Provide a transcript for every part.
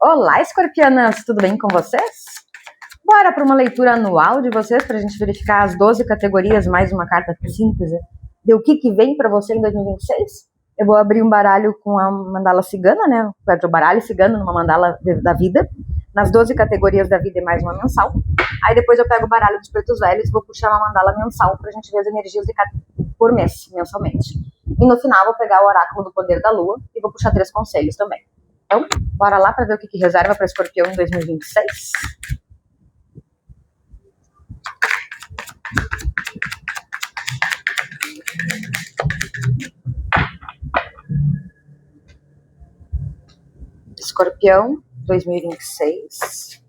Olá, escorpianas! Tudo bem com vocês? Bora para uma leitura anual de vocês, para a gente verificar as 12 categorias, mais uma carta de síntese de o que vem para você em 2026. Eu vou abrir um baralho com a mandala cigana, né? O baralho cigano numa mandala da vida, nas 12 categorias da vida e mais uma mensal. Aí depois eu pego o baralho dos pretos velhos e vou puxar uma mandala mensal para a gente ver as energias de cada por mês, mensalmente. E no final vou pegar o oráculo do poder da lua e vou puxar 3 conselhos também. Então, bora lá para ver o que reserva para escorpião em 2026. Escorpião 2026.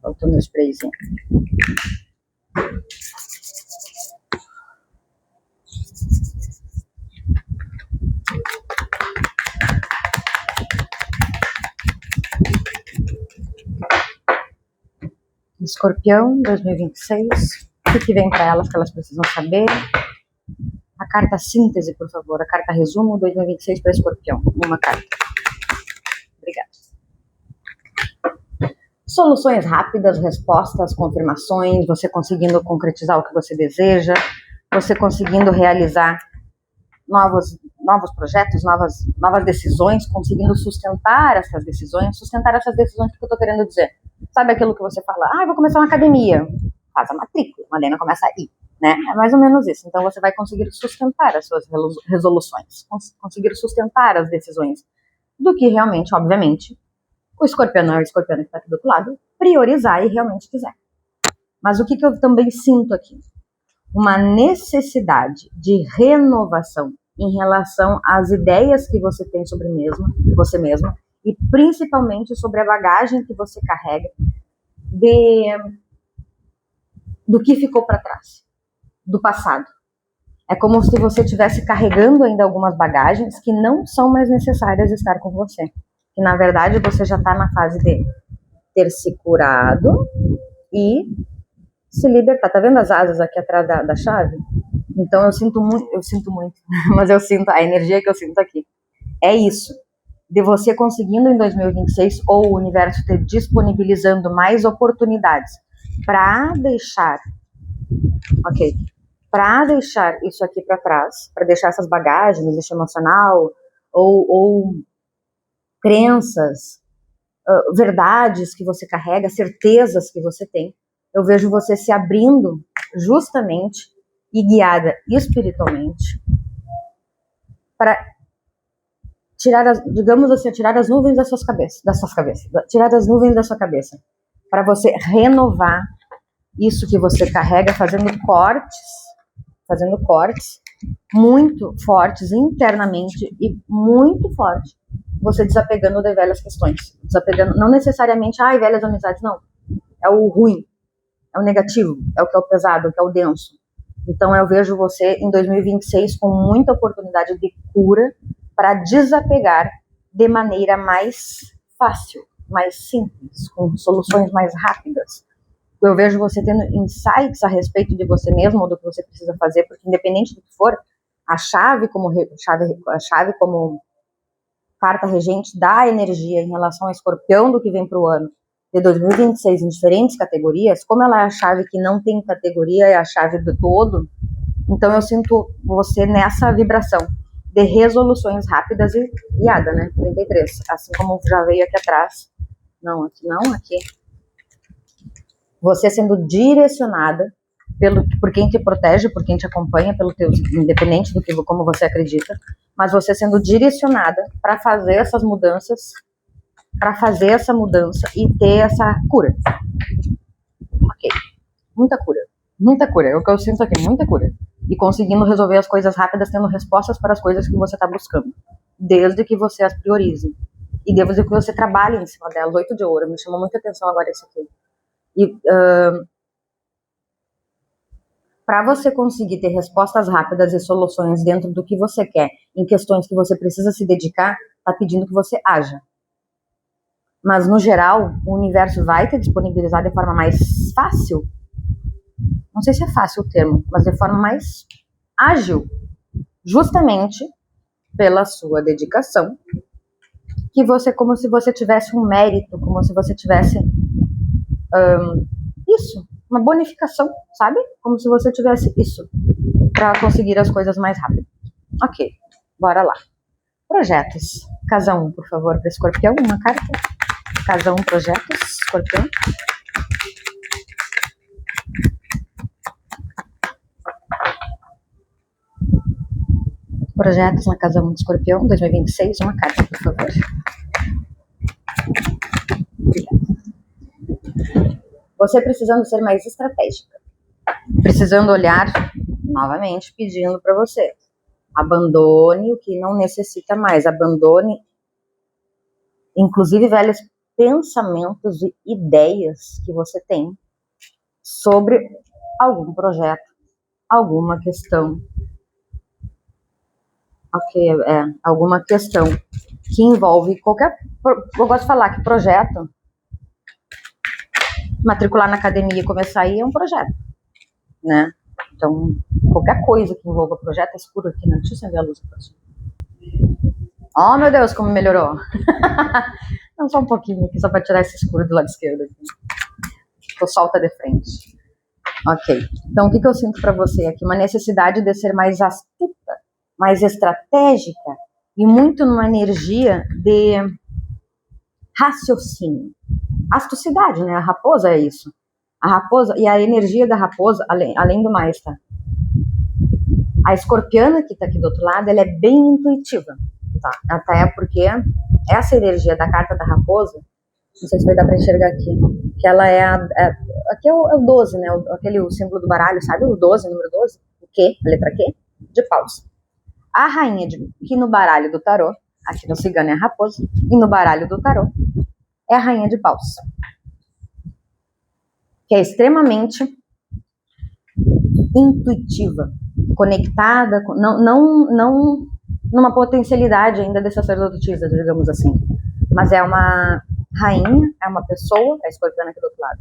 Faltou meu sprayzinho. Escorpião 2026. O que vem para elas que elas precisam saber? A carta síntese, por favor. A carta resumo 2026 para escorpião. Uma carta. Obrigada. Soluções rápidas, respostas, confirmações, você conseguindo concretizar o que você deseja, você conseguindo realizar novos projetos, novas decisões, conseguindo sustentar essas decisões. Sustentar essas decisões, o que eu estou querendo dizer? Sabe aquilo que você fala? Vou começar uma academia. Faz a matrícula, mas daí não começa a ir, né? É mais ou menos isso. Então você vai conseguir sustentar as suas resoluções, conseguir sustentar as decisões do que realmente, obviamente, o escorpião que está aqui do outro lado, priorizar e realmente quiser. Mas o que eu também sinto aqui? Uma necessidade de renovação em relação às ideias que você tem sobre você mesma, e principalmente sobre a bagagem que você carrega do que ficou para trás, do passado. É como se você estivesse carregando ainda algumas bagagens que não são mais necessárias estar com você. Que na verdade você já está na fase de ter se curado e se libertar. Tá vendo as asas aqui atrás da chave? Então eu sinto muito, mas eu sinto a energia que eu sinto aqui. É isso. De você conseguindo em 2026, ou o universo te disponibilizando mais oportunidades para deixar isso aqui para trás, para deixar essas bagagens, lixo emocional, ou crenças, verdades que você carrega, certezas que você tem. Eu vejo você se abrindo justamente e guiada espiritualmente para tirar as nuvens da sua cabeça, tirar as nuvens da sua cabeça, para você renovar isso que você carrega, fazendo cortes muito fortes internamente e muito forte, você desapegando de velhas questões, não necessariamente, velhas amizades, não, é o ruim, é o negativo, é o que é o pesado, é o que é o denso. Então eu vejo você em 2026 com muita oportunidade de cura, para desapegar de maneira mais fácil, mais simples, com soluções mais rápidas. Eu vejo você tendo insights a respeito de você mesmo, ou do que você precisa fazer, porque independente do que for, a chave como carta regente dá energia em relação ao escorpião do que vem para o ano de 2026 em diferentes categorias. Como ela é a chave que não tem categoria, é a chave do todo, então eu sinto você nessa vibração de resoluções rápidas e guiada, né? 33. Assim como já veio aqui atrás. Não, aqui. Você sendo direcionada por quem te protege, por quem te acompanha, independente do que como você acredita, mas você sendo direcionada para fazer essas mudanças, e ter essa cura. Ok. Muita cura. É o que eu sinto aqui, muita cura. E conseguindo resolver as coisas rápidas, tendo respostas para as coisas que você está buscando, desde que você as priorize e desde que você trabalhe em cima delas. 8 de ouro, me chamou muita atenção agora isso aqui. E para você conseguir ter respostas rápidas e soluções dentro do que você quer, em questões que você precisa se dedicar, está pedindo que você haja. Mas no geral, o universo vai te disponibilizar de forma mais fácil. Não sei se é fácil o termo, mas de forma mais ágil, justamente pela sua dedicação que você, como se você tivesse um mérito, como se você tivesse isso, uma bonificação, sabe? Como se você tivesse isso para conseguir as coisas mais rápido. Ok, bora lá. Projetos. Casa 1, por favor, para Escorpião, uma carta. Casa 1, projetos, Escorpião. Projetos na casa 1 de Escorpião, 2026, uma carta, por favor. Você precisando ser mais estratégica. Precisando olhar, novamente, pedindo para você. Abandone o que não necessita mais. Abandone, inclusive, velhos pensamentos e ideias que você tem sobre algum projeto, alguma questão. Ok, alguma questão que envolve qualquer... Eu gosto de falar que projeto, matricular na academia e começar a ir é um projeto, né? Então, qualquer coisa que envolva projeto é escuro aqui, né? Deixa eu acender a luz aqui. Oh, meu Deus, como melhorou. Não, só um pouquinho aqui, só para tirar esse escuro do lado esquerdo aqui. O sol tá de frente. Ok, então o que eu sinto para você aqui? Uma necessidade de ser mais astuta, mais estratégica e muito numa energia de raciocínio. Astucidade, né? A raposa é isso. A raposa, e a energia da raposa, além do mais, tá? A escorpiana que tá aqui do outro lado, ela é bem intuitiva, tá? Até porque essa energia da carta da raposa, não sei se vai dar pra enxergar aqui, que ela aqui é o 12, né? O símbolo do baralho, sabe? O 12, número 12, o Q, a letra Q, de paus. A rainha que no baralho do tarô, aqui no cigano é a raposa, e no baralho do tarô é a rainha de paus, que é extremamente intuitiva, conectada, não numa potencialidade ainda de sacerdotisa, digamos assim, mas é uma rainha, é uma pessoa, a escorpiana aqui do outro lado,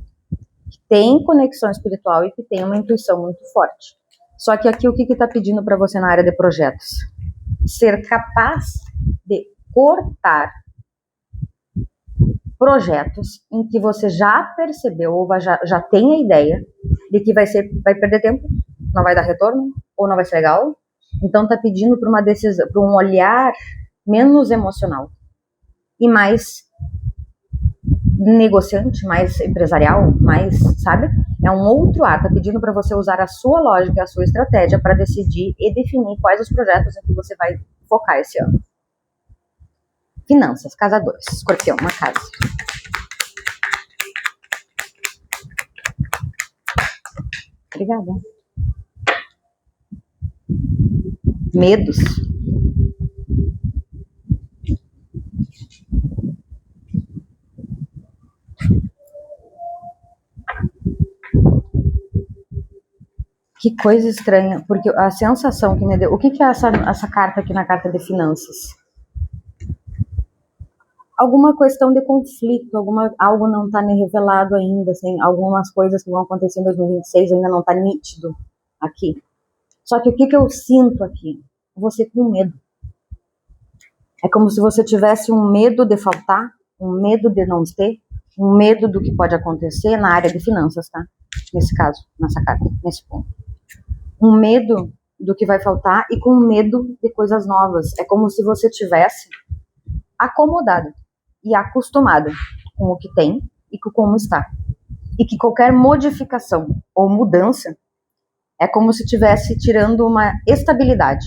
que tem conexão espiritual e que tem uma intuição muito forte. Só que aqui o que está pedindo para você na área de projetos? Ser capaz de cortar projetos em que você já percebeu ou já tem a ideia de que vai perder tempo, não vai dar retorno ou não vai ser legal. Então está pedindo para uma decisão, para um olhar menos emocional e mais negociante, mais empresarial, mais, sabe? É um outro ar, tá pedindo para você usar a sua lógica, a sua estratégia para decidir e definir quais os projetos em que você vai focar esse ano. Finanças, casa 2, Escorpião, uma casa. Obrigada. Medos. Que coisa estranha, porque a sensação que me deu... O que é essa carta aqui na carta de finanças? Alguma questão de conflito, algo não está revelado ainda, assim, algumas coisas que vão acontecer em 2026 ainda não está nítido aqui. Só que o que eu sinto aqui? Você com medo. É como se você tivesse um medo de faltar, um medo de não ter, um medo do que pode acontecer na área de finanças, tá? Nesse caso, nessa carta, nesse ponto. Um medo do que vai faltar e com medo de coisas novas. É como se você tivesse acomodado e acostumado com o que tem e com como está. E que qualquer modificação ou mudança é como se estivesse tirando uma estabilidade.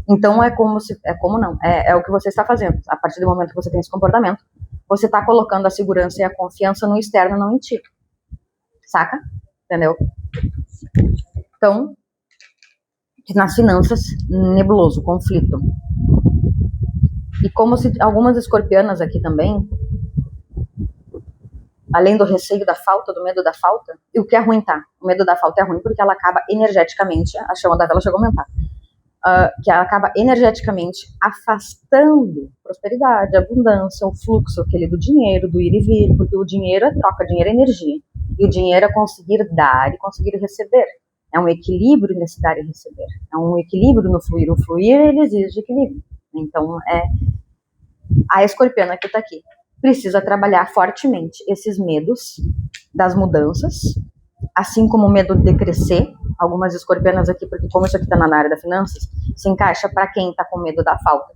Então é o que você está fazendo. A partir do momento que você tem esse comportamento, você está colocando a segurança e a confiança no externo, não em ti. Saca? Entendeu? Então, nas finanças, nebuloso, conflito. E como se algumas escorpianas aqui também, além do receio da falta, do medo da falta, e o que é ruim, tá? O medo da falta é ruim porque ela acaba energeticamente, a chama da vela chegou a aumentar, que ela acaba energeticamente afastando prosperidade, abundância, o fluxo aquele do dinheiro, do ir e vir, porque o dinheiro é troca, dinheiro é energia, e o dinheiro é conseguir dar e conseguir receber. É um equilíbrio nesse dar e receber. É um equilíbrio no fluir. O fluir, ele exige equilíbrio. Então, A escorpiana que tá aqui precisa trabalhar fortemente esses medos das mudanças, assim como o medo de crescer. Algumas escorpianas aqui, porque como isso aqui tá na área da finanças, se encaixa para quem tá com medo da falta,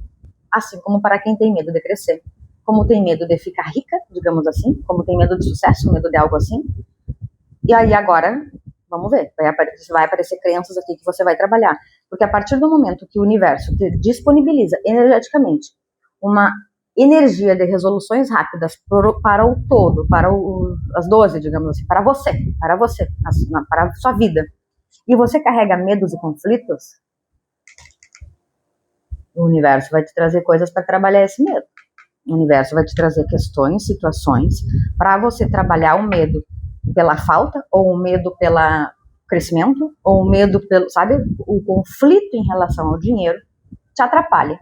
assim como para quem tem medo de crescer, como tem medo de ficar rica, digamos assim, como tem medo de sucesso, medo de algo assim. E aí agora, vamos ver, vai aparecer crenças aqui que você vai trabalhar, porque a partir do momento que o universo te disponibiliza energeticamente uma energia de resoluções rápidas para o todo, para as 12, digamos assim, para você, para a sua vida, e você carrega medos e conflitos, o universo vai te trazer coisas para trabalhar esse medo. O universo vai te trazer questões, situações, para você trabalhar o medo pela falta, ou o medo pelo crescimento, ou o medo pelo, sabe, o conflito em relação ao dinheiro te atrapalha,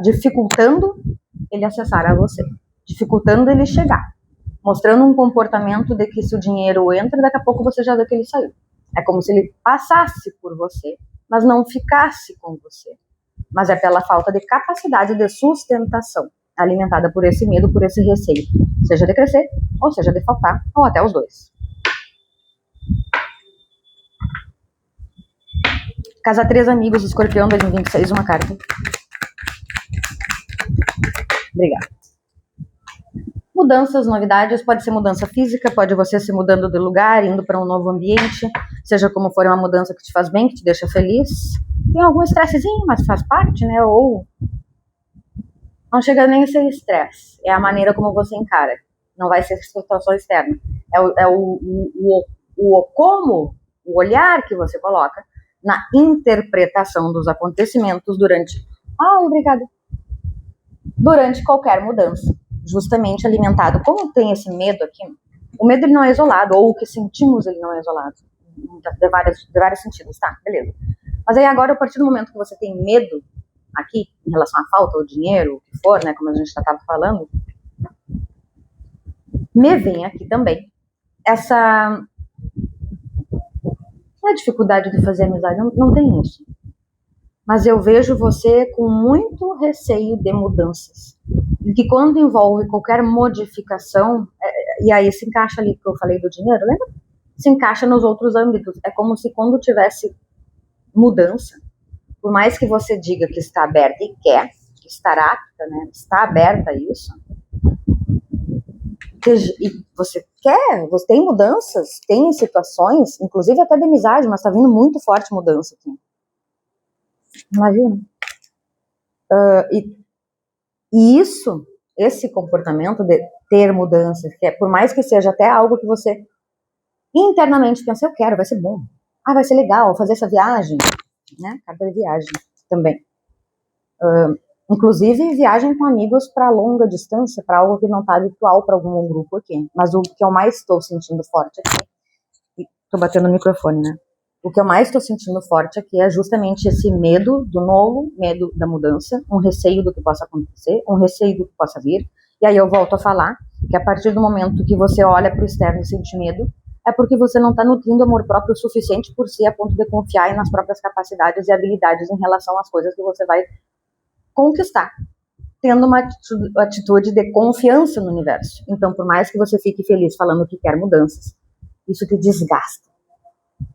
dificultando ele acessar a você, dificultando ele chegar, mostrando um comportamento de que se o dinheiro entra, daqui a pouco você já vê que ele saiu. É como se ele passasse por você, mas não ficasse com você. Mas é pela falta de capacidade de sustentação, alimentada por esse medo, por esse receio, seja de crescer, ou seja de faltar, ou até os dois. Casa 3, amigos, Escorpião 2026, uma carta. Obrigada. Mudanças, novidades, pode ser mudança física, pode você se mudando de lugar, indo para um novo ambiente, seja como for, uma mudança que te faz bem, que te deixa feliz. Tem algum estressezinho, mas faz parte, né? Ou não chega nem a ser estresse, é a maneira como você encara. Não vai ser situação externa. Como, o olhar que você coloca na interpretação dos acontecimentos durante qualquer mudança. Justamente alimentado. Como tem esse medo aqui, o medo ele não é isolado, ou o que sentimos ele não é isolado. De vários sentidos, tá? Beleza. Mas aí agora, a partir do momento que você tem medo aqui, em relação à falta, ou dinheiro, o que for, né, como a gente já estava falando, me vem aqui também essa não é dificuldade de fazer amizade, não tem isso. Mas eu vejo você com muito receio de mudanças. E que quando envolve qualquer modificação, e aí se encaixa ali que eu falei do dinheiro, lembra? Se encaixa nos outros âmbitos. É como se quando tivesse mudança, por mais que você diga que está aberta e quer, que estará apta, né? Está aberta a isso. E você quer, você tem mudanças, tem situações, inclusive até de amizade, mas está vindo muito forte mudança aqui. Imagina. E isso, esse comportamento de ter mudanças, que é, por mais que seja até algo que você internamente pensa, eu quero, vai ser bom. Vai ser legal fazer essa viagem, né? Carta de viagem também. Inclusive, viagem com amigos para longa distância, para algo que não está habitual para algum grupo aqui. Mas o que eu mais estou sentindo forte aqui, estou batendo no microfone, né? O que eu mais estou sentindo forte aqui é justamente esse medo do novo, medo da mudança, um receio do que possa acontecer, um receio do que possa vir. E aí eu volto a falar que a partir do momento que você olha para o externo e sente medo, é porque você não está nutrindo amor próprio o suficiente por si a ponto de confiar nas próprias capacidades e habilidades em relação às coisas que você vai conquistar, tendo uma atitude de confiança no universo. Então, por mais que você fique feliz falando que quer mudanças, isso te desgasta.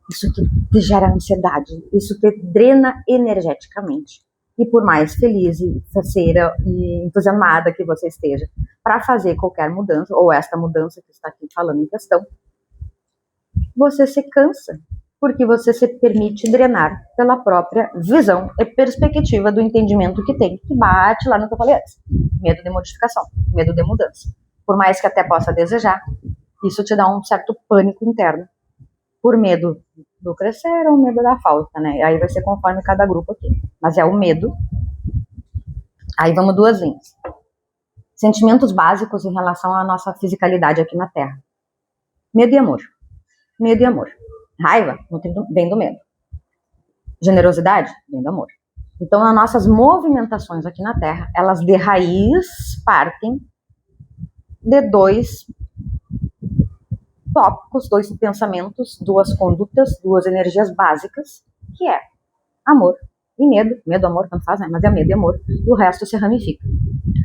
Isso te gera ansiedade, isso te drena energeticamente. E por mais feliz e faceira e entusiasmada que você esteja para fazer qualquer mudança, ou esta mudança que está aqui falando em questão, você se cansa, porque você se permite drenar pela própria visão e perspectiva do entendimento que tem, que bate lá no que eu falei antes. Medo de modificação, medo de mudança. Por mais que até possa desejar, isso te dá um certo pânico interno. Por medo do crescer ou medo da falta, né? Aí vai ser conforme cada grupo aqui. Mas é o medo. Aí vamos duas linhas. Sentimentos básicos em relação à nossa fisicalidade aqui na Terra. Medo e amor. Medo e amor. Raiva vem do medo. Generosidade vem do amor. Então, as nossas movimentações aqui na Terra, elas de raiz partem de dois tópicos, dois pensamentos, duas condutas, duas energias básicas, que é amor e medo. Medo, amor, tanto faz, né? Mas é medo e amor. E o resto se ramifica.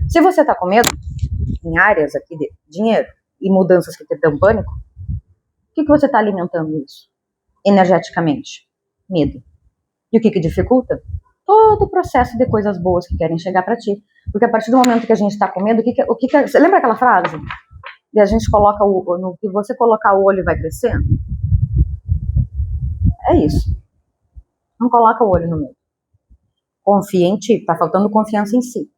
Se você tá com medo, em áreas aqui de dinheiro e mudanças que te dão pânico, o que você tá alimentando isso? Energeticamente? Medo. E o que dificulta? Todo o processo de coisas boas que querem chegar pra ti. Porque a partir do momento que a gente tá com medo, você lembra aquela frase? E a gente coloca no que você colocar o olho vai crescendo? É isso. Não coloca o olho no medo. Confia em ti, tá faltando confiança em si.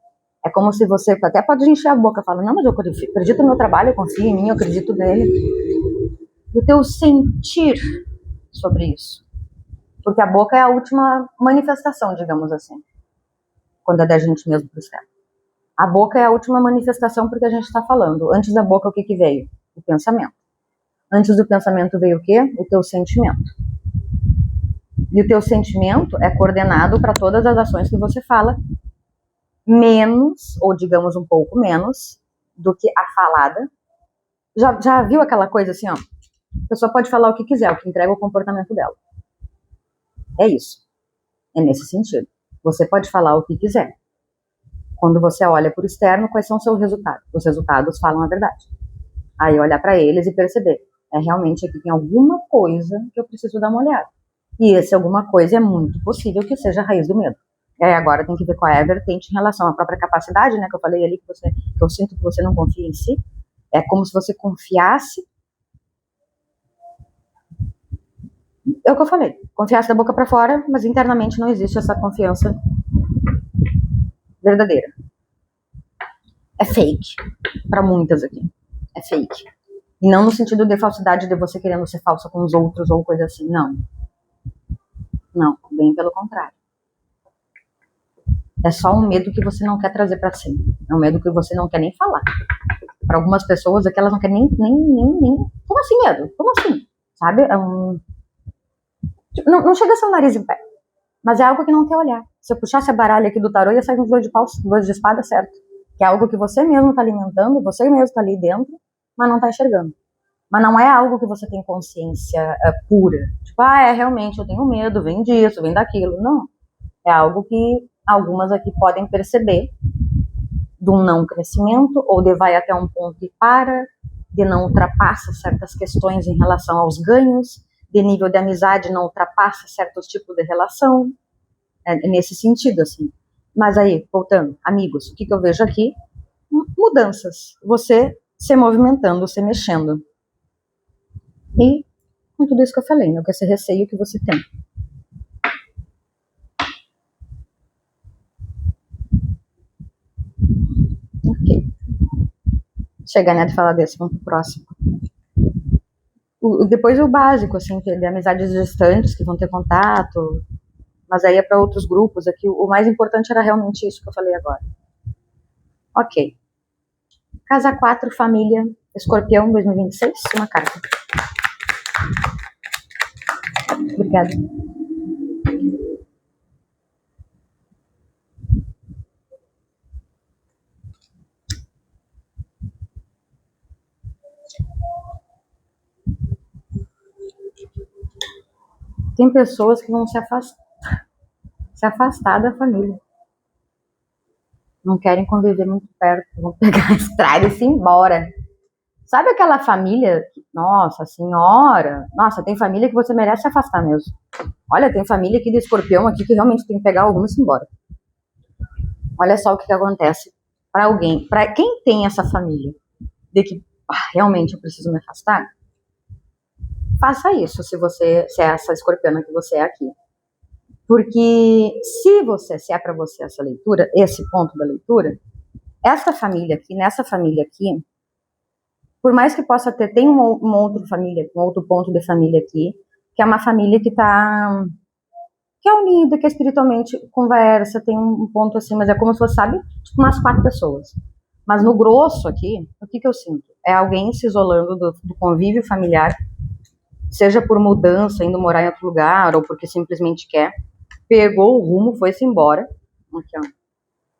É como se você até pode encher a boca e falar, não, mas eu acredito no meu trabalho, eu confio em mim, eu acredito nele. O teu sentir sobre isso. Porque a boca é a última manifestação, digamos assim. Quando é da gente mesmo pro externo. A boca é a última manifestação porque a gente está falando. Antes da boca, o que veio? O pensamento. Antes do pensamento veio o quê? O teu sentimento. E o teu sentimento é coordenado para todas as ações que você fala, menos, ou digamos um pouco menos, do que a falada. Já viu aquela coisa assim, ó? A pessoa pode falar o que quiser, o que entrega o comportamento dela. É isso. É nesse sentido. Você pode falar o que quiser. Quando você olha para o externo, quais são os seus resultados? Os resultados falam a verdade. Aí olhar para eles e perceber, realmente aqui tem alguma coisa que eu preciso dar uma olhada. E esse alguma coisa é muito possível que seja a raiz do medo. E aí agora tem que ver qual é a vertente em relação à própria capacidade, né, que eu falei ali, que eu sinto que você não confia em si. É como se você confiasse. É o que eu falei, confiasse da boca para fora, mas internamente não existe essa confiança verdadeira. É fake, para muitas aqui. É fake. E não no sentido de falsidade de você querendo ser falsa com os outros ou coisa assim, não. Não, bem pelo contrário. É só um medo que você não quer trazer para si. É um medo que você não quer nem falar. Para algumas pessoas aqui, elas não querem nem... Como assim medo? Como assim? Sabe? Não chega a ser um nariz em pé. Mas é algo que não quer olhar. Se eu puxasse a baralha aqui do tarô, ia sair uns dois de espada, certo? Que é algo que você mesmo está alimentando, você mesmo está ali dentro, mas não está enxergando. Mas não é algo que você tem consciência pura. Tipo, realmente eu tenho medo, vem disso, vem daquilo. Não. É algo que algumas aqui podem perceber de um não crescimento, ou de vai até um ponto e para, de não ultrapassa certas questões em relação aos ganhos, de nível de amizade não ultrapassa certos tipos de relação, nesse sentido, assim. Mas aí, voltando, amigos, o que eu vejo aqui? Mudanças. Você se movimentando, se mexendo. E com tudo isso que eu falei, né? Com esse receio que você tem. Ok. Chega, né, de falar desse, vamos pro próximo. Depois o básico, assim, de amizades distantes que vão ter contato, mas aí é para outros grupos aqui. O mais importante era realmente isso que eu falei agora. Ok. Casa 4, família, Escorpião 2026, uma carta. Obrigada. Tem pessoas que vão se afastar da família. Não querem conviver muito perto, vão pegar a estrada e se embora. Sabe aquela família, nossa senhora, nossa, tem família que você merece se afastar mesmo. Olha, tem família aqui de Escorpião aqui que realmente tem que pegar o rumo e se embora. Olha só o que acontece para alguém, para quem tem essa família, de que realmente eu preciso me afastar, faça isso se é essa escorpiana que você é aqui. Porque se é para você essa leitura, esse ponto da leitura, essa família aqui, nessa família aqui, por mais que possa ter, tem uma outra família, um outro ponto de família aqui, que é uma família que é unida, que espiritualmente conversa, tem um ponto assim, mas é como se fosse, sabe, tipo umas 4 pessoas. Mas no grosso aqui, o que eu sinto? É alguém se isolando do convívio familiar, seja por mudança, indo morar em outro lugar, ou porque simplesmente quer, pegou o rumo, foi-se embora, aqui, ó,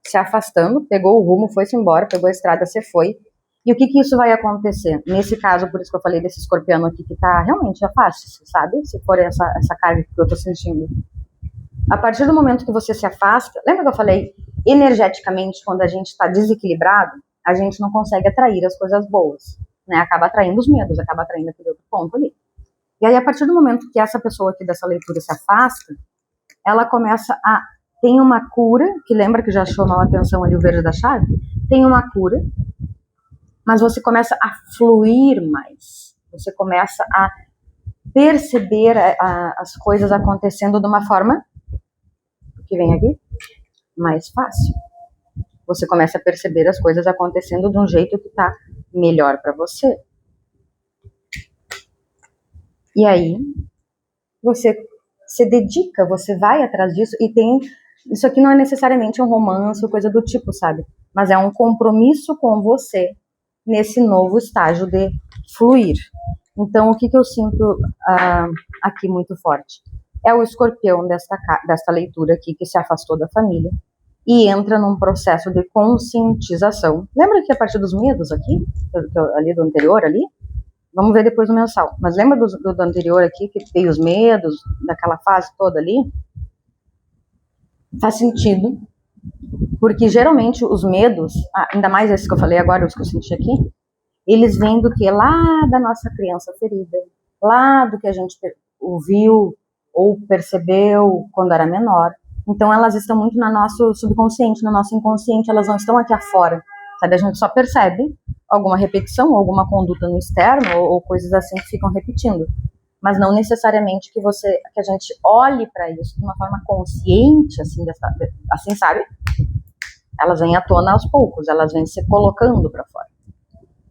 se afastando, pegou o rumo, foi-se embora, pegou a estrada, se foi. E o que isso vai acontecer? Nesse caso, por isso que eu falei desse escorpiano aqui, que tá realmente afaste-se, sabe? Se for essa carga que eu tô sentindo. A partir do momento que você se afasta, lembra que eu falei? energeticamente, quando a gente está desequilibrado, a gente não consegue atrair as coisas boas, né? Acaba atraindo os medos, acaba atraindo aquele outro ponto ali. E aí, a partir do momento que essa pessoa aqui dessa leitura se afasta, ela começa a... Tem uma cura, que lembra que já chamou a atenção ali o verde da chave? Tem uma cura, mas você começa a fluir mais. Você começa a perceber as coisas acontecendo de uma forma, que vem aqui, mais fácil. Você começa a perceber as coisas acontecendo de um jeito que tá melhor para você. E aí, você se dedica, você vai atrás disso e tem... Isso aqui não é necessariamente um romance ou coisa do tipo, sabe? Mas é um compromisso com você nesse novo estágio de fluir. Então, o que eu sinto aqui muito forte? É o escorpião desta leitura aqui que se afastou da família e entra num processo de conscientização. Lembra que a partir dos medos aqui, ali do anterior ali? Vamos ver depois no mensal. Mas lembra do anterior aqui, que veio os medos, daquela fase toda ali? Faz sentido, porque geralmente os medos, ainda mais esses que eu falei agora, os que eu senti aqui, eles vêm do que? Lá da nossa criança ferida, lá do que a gente ouviu ou percebeu quando era menor. Então elas estão muito no nosso subconsciente, no nosso inconsciente, elas não estão aqui afora, sabe? A gente só percebe alguma repetição, alguma conduta no externo, ou coisas assim que ficam repetindo. Mas não necessariamente que a gente olhe para isso de uma forma consciente, assim, sabe? Elas vêm à tona aos poucos, elas vêm se colocando para fora.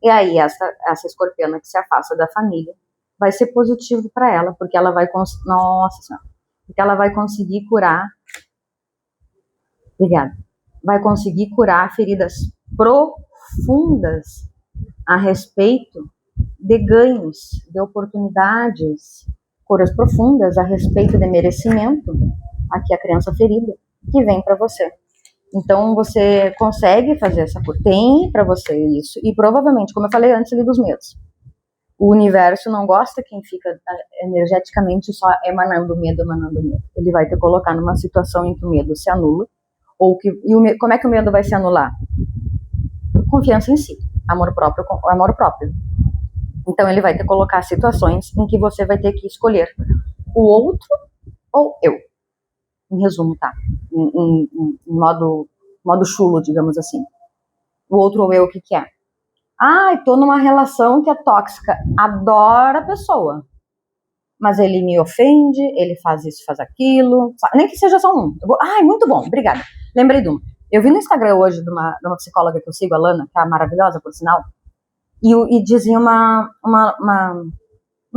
E aí essa escorpiana que se afasta da família vai ser positivo para ela, porque ela vai porque ela vai conseguir curar. Obrigada. Vai conseguir curar feridas profundas a respeito de ganhos, de oportunidades, curas profundas a respeito de merecimento, aqui a criança ferida, que vem para você. Então você consegue fazer essa cura, tem para você isso, e provavelmente, como eu falei antes ali dos medos, o universo não gosta quem fica energeticamente só emanando medo. Ele vai te colocar numa situação em que o medo se anula, como é que o medo vai se anular? Confiança em si, amor próprio. Então ele vai te colocar situações em que você vai ter que escolher o outro ou eu. Em resumo, tá? Em modo chulo, digamos assim. O outro ou eu, o que é? Tô numa relação que é tóxica. Adoro a pessoa. Mas ele me ofende, ele faz isso, faz aquilo. Nem que seja só um. Muito bom, obrigada. Lembrei de uma. Eu vi no Instagram hoje de uma psicóloga que eu sigo, a Lana, que é maravilhosa, por sinal. E dizia uma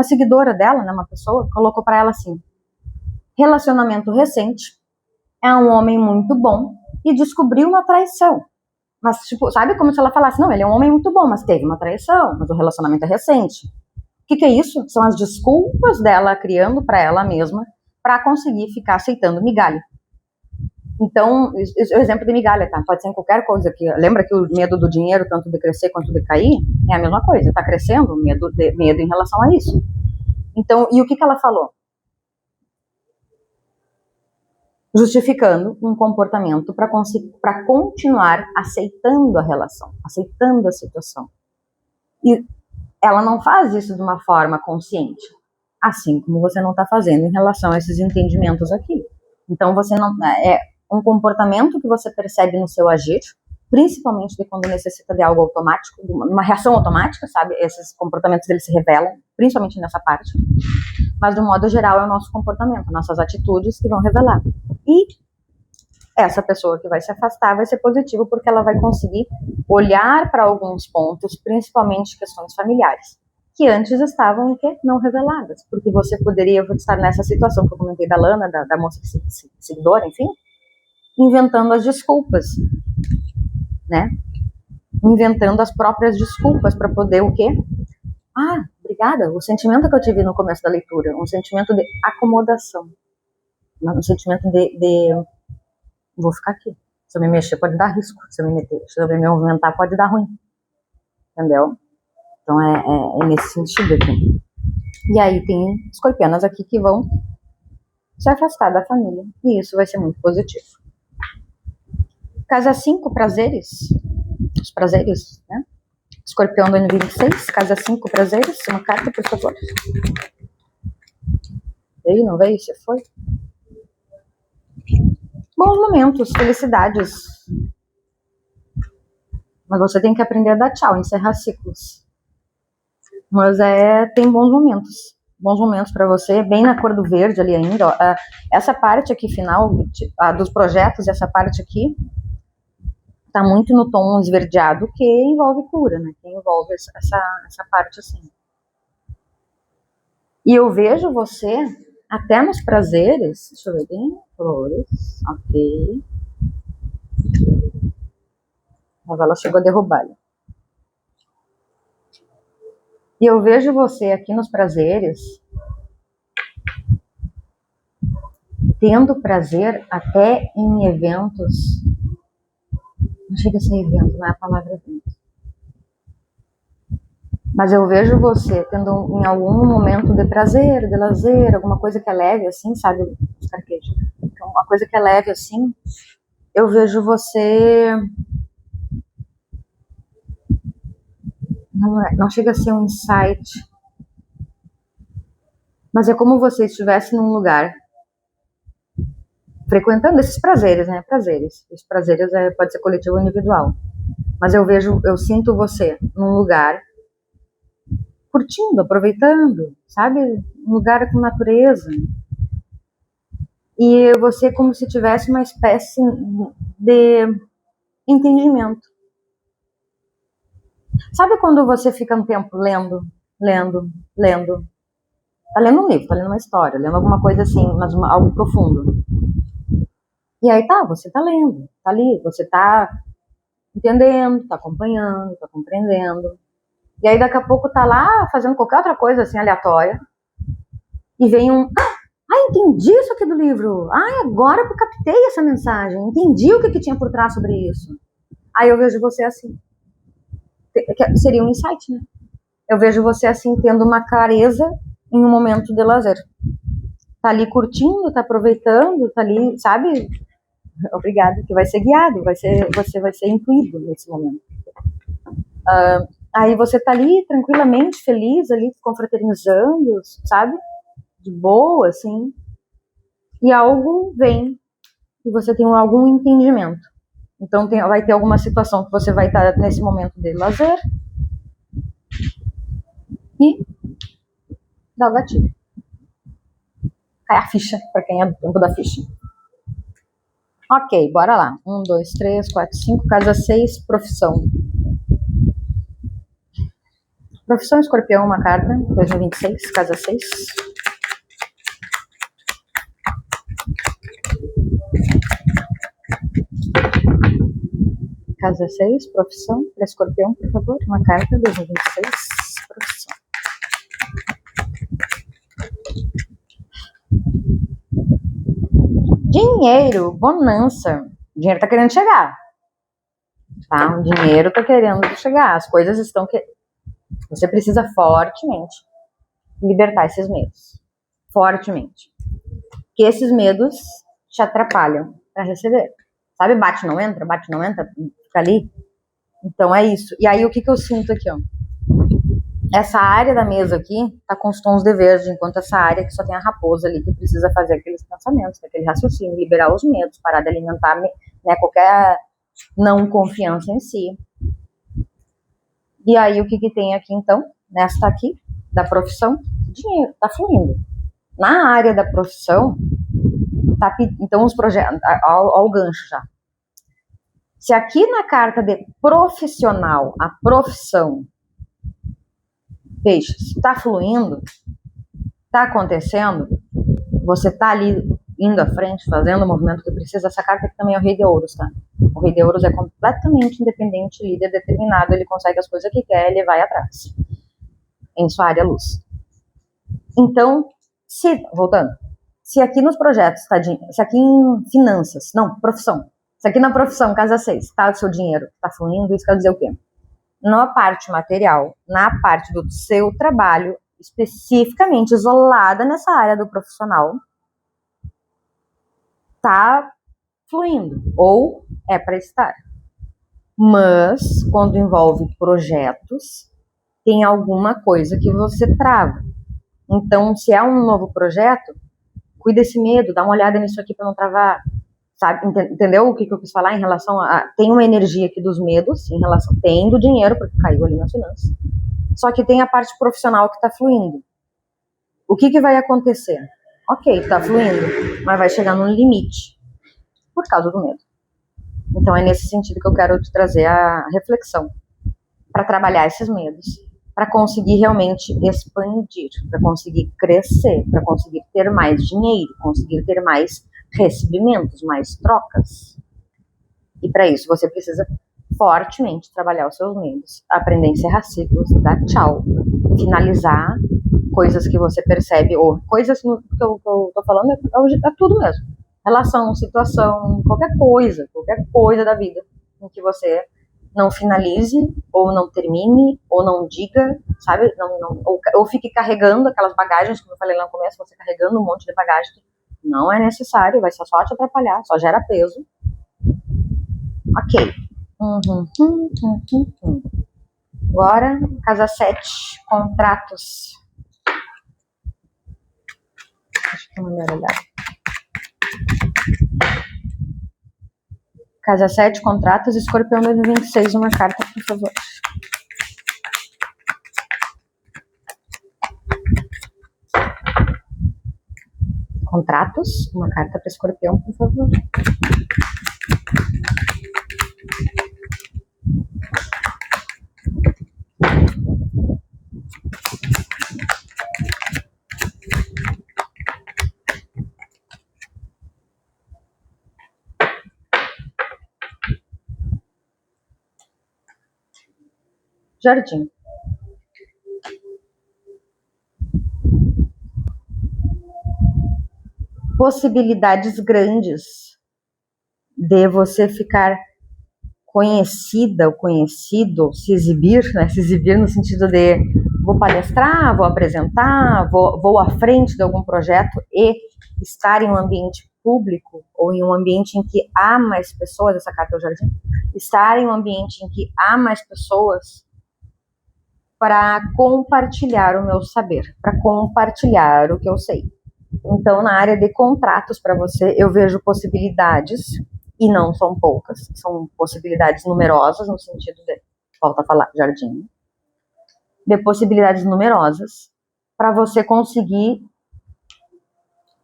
seguidora dela, né, uma pessoa, colocou pra ela assim: relacionamento recente, é um homem muito bom e descobriu uma traição. Mas, tipo, sabe como se ela falasse, não, ele é um homem muito bom, mas teve uma traição, mas o relacionamento é recente. O que é isso? São as desculpas dela criando pra ela mesma pra conseguir ficar aceitando migalha. Então, o exemplo de migalha, tá? Pode ser em qualquer coisa. Lembra que o medo do dinheiro, tanto de crescer quanto de cair, é a mesma coisa. Tá crescendo, medo em relação a isso. Então, e o que ela falou? Justificando um comportamento para continuar aceitando a relação, aceitando a situação. E ela não faz isso de uma forma consciente, assim como você não está fazendo em relação a esses entendimentos aqui. Então, você não... É um comportamento que você percebe no seu agir, principalmente de quando necessita de algo automático, de uma reação automática, sabe? Esses comportamentos, eles se revelam, principalmente nessa parte. Mas, de um modo geral, é o nosso comportamento, nossas atitudes que vão revelar. E essa pessoa que vai se afastar vai ser positivo, porque ela vai conseguir olhar para alguns pontos, principalmente questões familiares, que antes estavam não reveladas, porque você poderia estar nessa situação que eu comentei da Lana, da moça seguidora, enfim, inventando as desculpas, né? Inventando as próprias desculpas para poder o quê? Obrigada, o sentimento que eu tive no começo da leitura, um sentimento de acomodação, um sentimento de vou ficar aqui, se eu me mexer pode dar risco, se eu me movimentar pode dar ruim, entendeu? Então é nesse sentido aqui. E aí tem escorpianas aqui que vão se afastar da família, e isso vai ser muito positivo. Casa 5, prazeres. Os prazeres, né? Escorpião do ano 26, casa 5, prazeres. Uma carta, por favor. Veio, não veio? Você foi? Bons momentos, felicidades. Mas você tem que aprender a dar tchau, encerrar ciclos. Mas tem bons momentos. Bons momentos para você, bem na cor do verde ali ainda. Ó. Essa parte aqui final dos projetos, essa parte aqui, tá muito no tom esverdeado, que envolve cura, né? Que envolve essa parte assim. E eu vejo você até nos prazeres. Deixa eu ver bem. Flores. Ok. Mas ela chegou a derrubar. E eu vejo você aqui nos prazeres tendo prazer até em eventos. Não chega a ser evento, não é a palavra evento. Mas eu vejo você tendo em algum momento de prazer, de lazer, alguma coisa que é leve assim, sabe? Então, uma coisa que é leve assim, eu vejo você. Não chega a ser um insight. Mas é como você estivesse num lugar frequentando esses prazeres, né? Prazeres. Esses prazeres pode ser coletivo ou individual. Mas eu sinto você num lugar curtindo, aproveitando, sabe? Um lugar com natureza. E você como se tivesse uma espécie de entendimento. Sabe quando você fica um tempo lendo? Tá lendo um livro, tá lendo uma história, lendo alguma coisa assim, mas algo profundo. E aí você tá lendo, tá ali, você tá entendendo, tá acompanhando, tá compreendendo. E aí daqui a pouco tá lá fazendo qualquer outra coisa assim, aleatória. E vem entendi isso aqui do livro. Agora que eu captei essa mensagem. Entendi o que tinha por trás sobre isso. Aí eu vejo você assim. Seria um insight, né? Eu vejo você assim, tendo uma clareza em um momento de lazer. Tá ali curtindo, tá aproveitando, tá ali, sabe? Obrigada, que vai ser guiado, você vai ser incluído nesse momento. Aí você tá ali tranquilamente, feliz, ali confraternizando, sabe? De boa, assim. E algo vem e você tem algum entendimento. Então vai ter alguma situação que você vai estar nesse momento de lazer e dá o gatilho. Cai a ficha, para quem é do tempo da ficha. Ok, bora lá. 1, 2, 3, 4, 5, casa 6, profissão. Profissão escorpião, uma carta, 2026, casa 6. Casa 6, profissão, para escorpião, por favor, uma carta, 2026, profissão. Dinheiro, bonança. O dinheiro tá querendo chegar. Tá? O dinheiro tá querendo chegar. As coisas estão que você precisa fortemente libertar esses medos. Fortemente. Que esses medos te atrapalham para receber. Sabe, bate, não entra, fica ali. Então é isso. E aí o que eu sinto aqui, ó? Essa área da mesa aqui tá com os tons de verde, enquanto essa área que só tem a raposa ali que precisa fazer aqueles pensamentos, aquele raciocínio, liberar os medos, parar de alimentar, né, qualquer não confiança em si. E aí o que tem aqui então? Nesta aqui, da profissão, dinheiro, tá fluindo. Na área da profissão, então os projetos, ó o gancho já. Se aqui na carta de profissional, a profissão, peixes, tá fluindo, tá acontecendo, você tá ali indo à frente, fazendo o movimento que precisa, essa carta aqui também é o Rei de Ouros, tá? O Rei de Ouros é completamente independente, líder, determinado, ele consegue as coisas que quer, ele vai atrás. Em sua área luz. Então, voltando, se aqui nos projetos, se aqui em finanças, não, profissão, se aqui na profissão, casa 6, tá o seu dinheiro, tá fluindo, isso quer dizer o quê? Na parte material, na parte do seu trabalho, especificamente isolada nessa área do profissional, tá fluindo. Ou é para estar. Mas, quando envolve projetos, tem alguma coisa que você trava. Então, se é um novo projeto, cuida desse medo, dá uma olhada nisso aqui para não travar, sabe? Entendeu o que eu quis falar em relação a... Tem uma energia aqui dos medos, em relação... Tem do dinheiro, porque caiu ali nas finanças. Só que tem a parte profissional que está fluindo. O que vai acontecer? Ok, está fluindo, mas vai chegar num limite, por causa do medo. Então é nesse sentido que eu quero te trazer a reflexão, para trabalhar esses medos, para conseguir realmente expandir, para conseguir crescer, para conseguir ter mais dinheiro, conseguir ter mais recebimentos, mais trocas. E para isso você precisa fortemente trabalhar os seus medos, aprender a encerrar ciclos, dar tchau, finalizar coisas que você percebe, ou coisas que eu tô falando é tudo mesmo. Relação, situação, qualquer coisa da vida em que você não finalize, ou não termine, ou não diga, sabe? Ou fique carregando aquelas bagagens, como eu falei lá no começo, você carregando um monte de bagagem que não é necessário, vai só te atrapalhar, só gera peso. Ok. Agora, casa 7, contratos. Deixa eu dar uma olhada. Casa 7, contratos, Escorpião 2026, uma carta, por favor. Contratos, uma carta para Escorpião, por favor. Jardim. Possibilidades grandes de você ficar conhecida ou conhecido, se exibir, né? Se exibir no sentido de vou palestrar, vou apresentar, vou à frente de algum projeto e estar em um ambiente público ou em um ambiente em que há mais pessoas, essa carta é o jardim, estar em um ambiente em que há mais pessoas para compartilhar o meu saber, para compartilhar o que eu sei. Então, na área de contratos para você, eu vejo possibilidades, e não são poucas, são possibilidades numerosas, no sentido de, volta a falar, jardim, de possibilidades numerosas, para você conseguir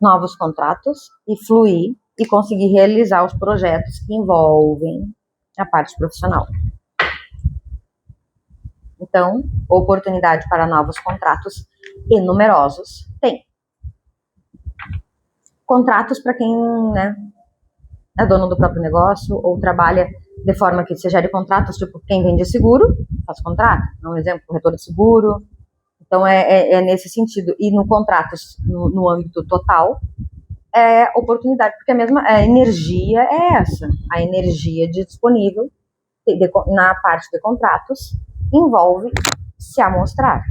novos contratos e fluir, e conseguir realizar os projetos que envolvem a parte profissional. Então, oportunidade para novos contratos e numerosos tem. Contratos para quem, né, é dono do próprio negócio ou trabalha de forma que você gere contratos, tipo quem vende seguro, faz contrato, um exemplo, corretor de seguro. Então é nesse sentido. E no contratos, no âmbito total, é oportunidade, porque a energia é essa, a energia disponível na parte de contratos envolve se amostrar,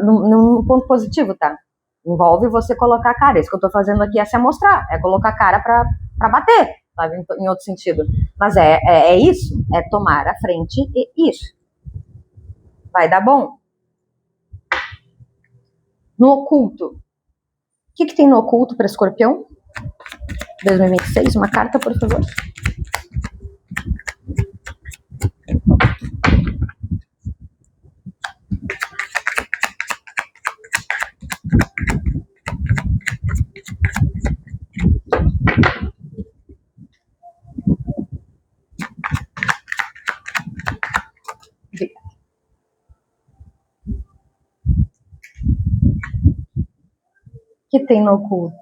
num ponto positivo, tá? Envolve você colocar a cara. Isso que eu tô fazendo aqui é se amostrar, é colocar a cara pra bater, sabe? Em outro sentido. Mas é isso, é tomar a frente e ir. Vai dar bom. No oculto. O que tem no oculto para Escorpião? 2026, uma carta, por favor. Que tem no oculto?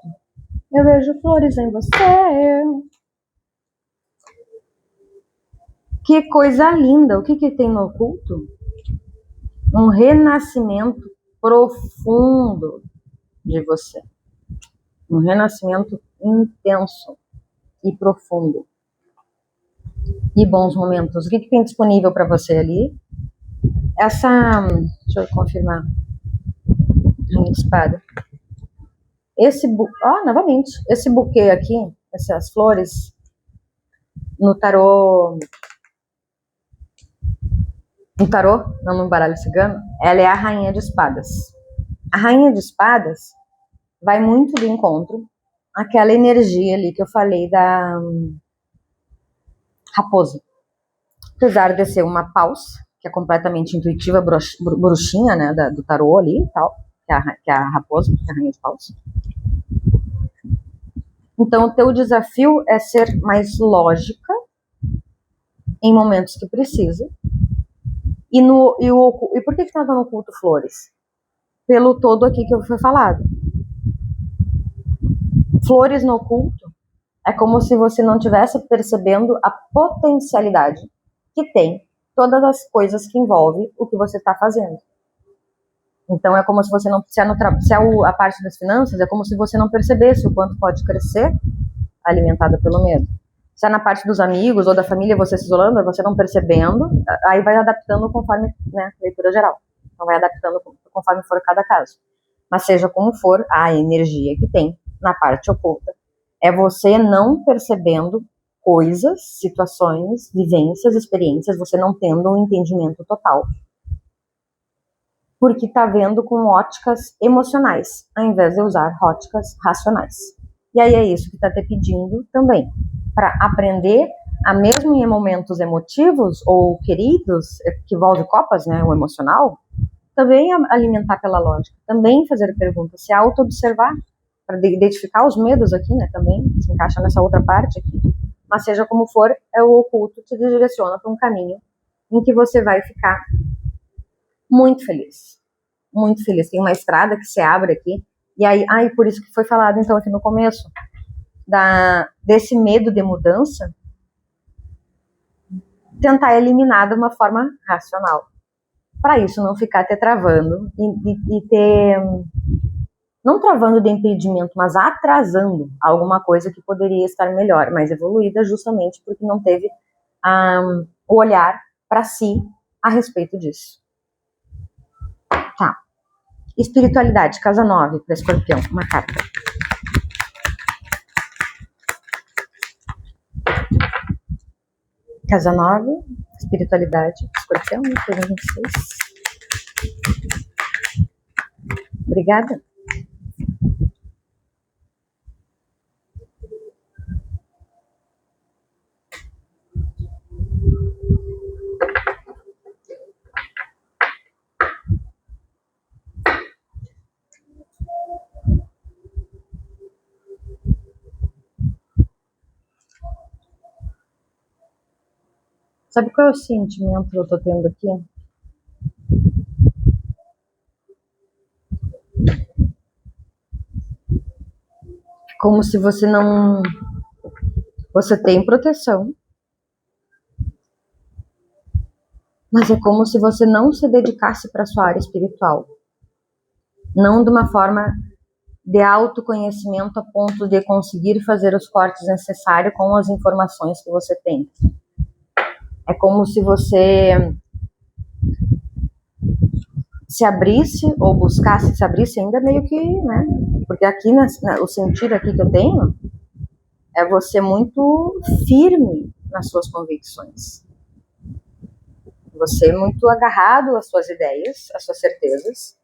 Eu vejo flores em você. Que coisa linda. O que tem no oculto? Um renascimento profundo de você. Um renascimento intenso e profundo. E bons momentos. O que tem disponível para você ali? Deixa eu confirmar. Rainha de espada. Novamente, esse buquê aqui, essas flores, no tarô, não no baralho cigano, ela é a rainha de espadas. A rainha de espadas vai muito de encontro àquela energia ali que eu falei da raposa. Apesar de ser uma paus, que é completamente intuitiva, bruxinha, né, do tarô ali e tal, que é a raposa, que é a rainha de paus. Então, o teu desafio é ser mais lógica em momentos que precisa. E por que estava no culto flores? Pelo todo aqui que foi falado. Flores no culto é como se você não estivesse percebendo a potencialidade que tem todas as coisas que envolvem o que você está fazendo. Então é como se você não, se a parte das finanças, é como se você não percebesse o quanto pode crescer alimentada pelo medo. Se é na parte dos amigos ou da família você se isolando, você não percebendo, aí vai adaptando conforme, né, leitura geral. Então vai adaptando conforme for cada caso. Mas seja como for, a energia que tem na parte oculta é você não percebendo coisas, situações, vivências, experiências, você não tendo um entendimento total. Porque está vendo com óticas emocionais, ao invés de usar óticas racionais. E aí é isso que está te pedindo também, para aprender a mesmo em momentos emotivos ou queridos, que envolve copas, né, o emocional, também alimentar pela lógica, também fazer perguntas, se auto-observar, para identificar os medos aqui, né, também se encaixa nessa outra parte aqui. Mas seja como for, o oculto te direciona para um caminho em que você vai ficar muito feliz. Muito feliz. Tem uma estrada que se abre aqui. E aí, por isso que foi falado então aqui no começo, desse medo de mudança, tentar eliminar de uma forma racional. Para isso não ficar te travando e não travando de impedimento, mas atrasando alguma coisa que poderia estar melhor, mais evoluída, justamente porque não teve o olhar para si a respeito disso. Tá. Espiritualidade, casa 9, para Escorpião, uma carta. Casa 9, espiritualidade, Escorpião, 2026. Obrigada. Sabe qual é o sentimento que eu tô tendo aqui? Como se você não... Você tem proteção, mas é como se você não se dedicasse para sua área espiritual. Não de uma forma de autoconhecimento a ponto de conseguir fazer os cortes necessários com as informações que você tem. É como se você se abrisse ou buscasse se abrisse ainda meio que, né? Porque aqui, o sentido aqui que eu tenho é você muito firme nas suas convicções. Você muito agarrado às suas ideias, às suas certezas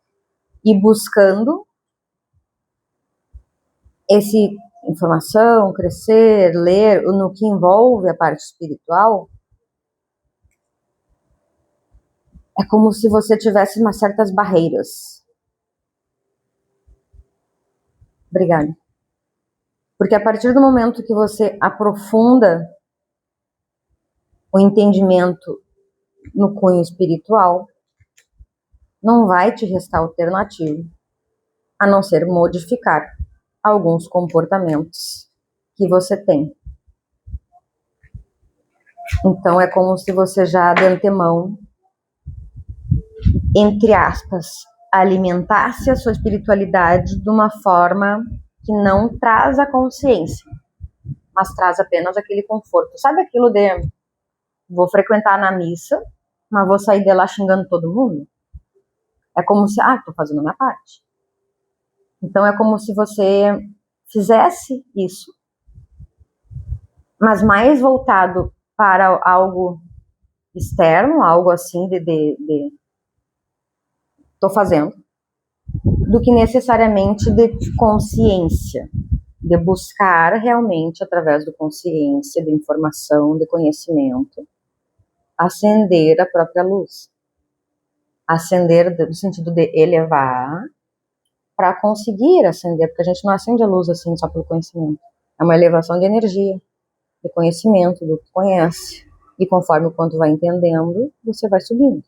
e buscando essa informação, crescer, ler, no que envolve a parte espiritual. É como se você tivesse umas certas barreiras. Obrigada. Porque a partir do momento que você aprofunda o entendimento no cunho espiritual, não vai te restar alternativa a não ser modificar alguns comportamentos que você tem. Então é como se você já de antemão, entre aspas, alimentasse a sua espiritualidade de uma forma que não traz a consciência, mas traz apenas aquele conforto. Sabe aquilo de vou frequentar na missa, mas vou sair de lá xingando todo mundo? É como se, estou fazendo a minha parte. Então é como se você fizesse isso mas mais voltado para algo externo, algo assim tô fazendo, do que necessariamente de consciência, de buscar realmente, através da consciência, de informação, de conhecimento, acender a própria luz. Acender no sentido de elevar, para conseguir acender, porque a gente não acende a luz assim só pelo conhecimento. É uma elevação de energia, de conhecimento, do que conhece. E conforme o quanto vai entendendo, você vai subindo.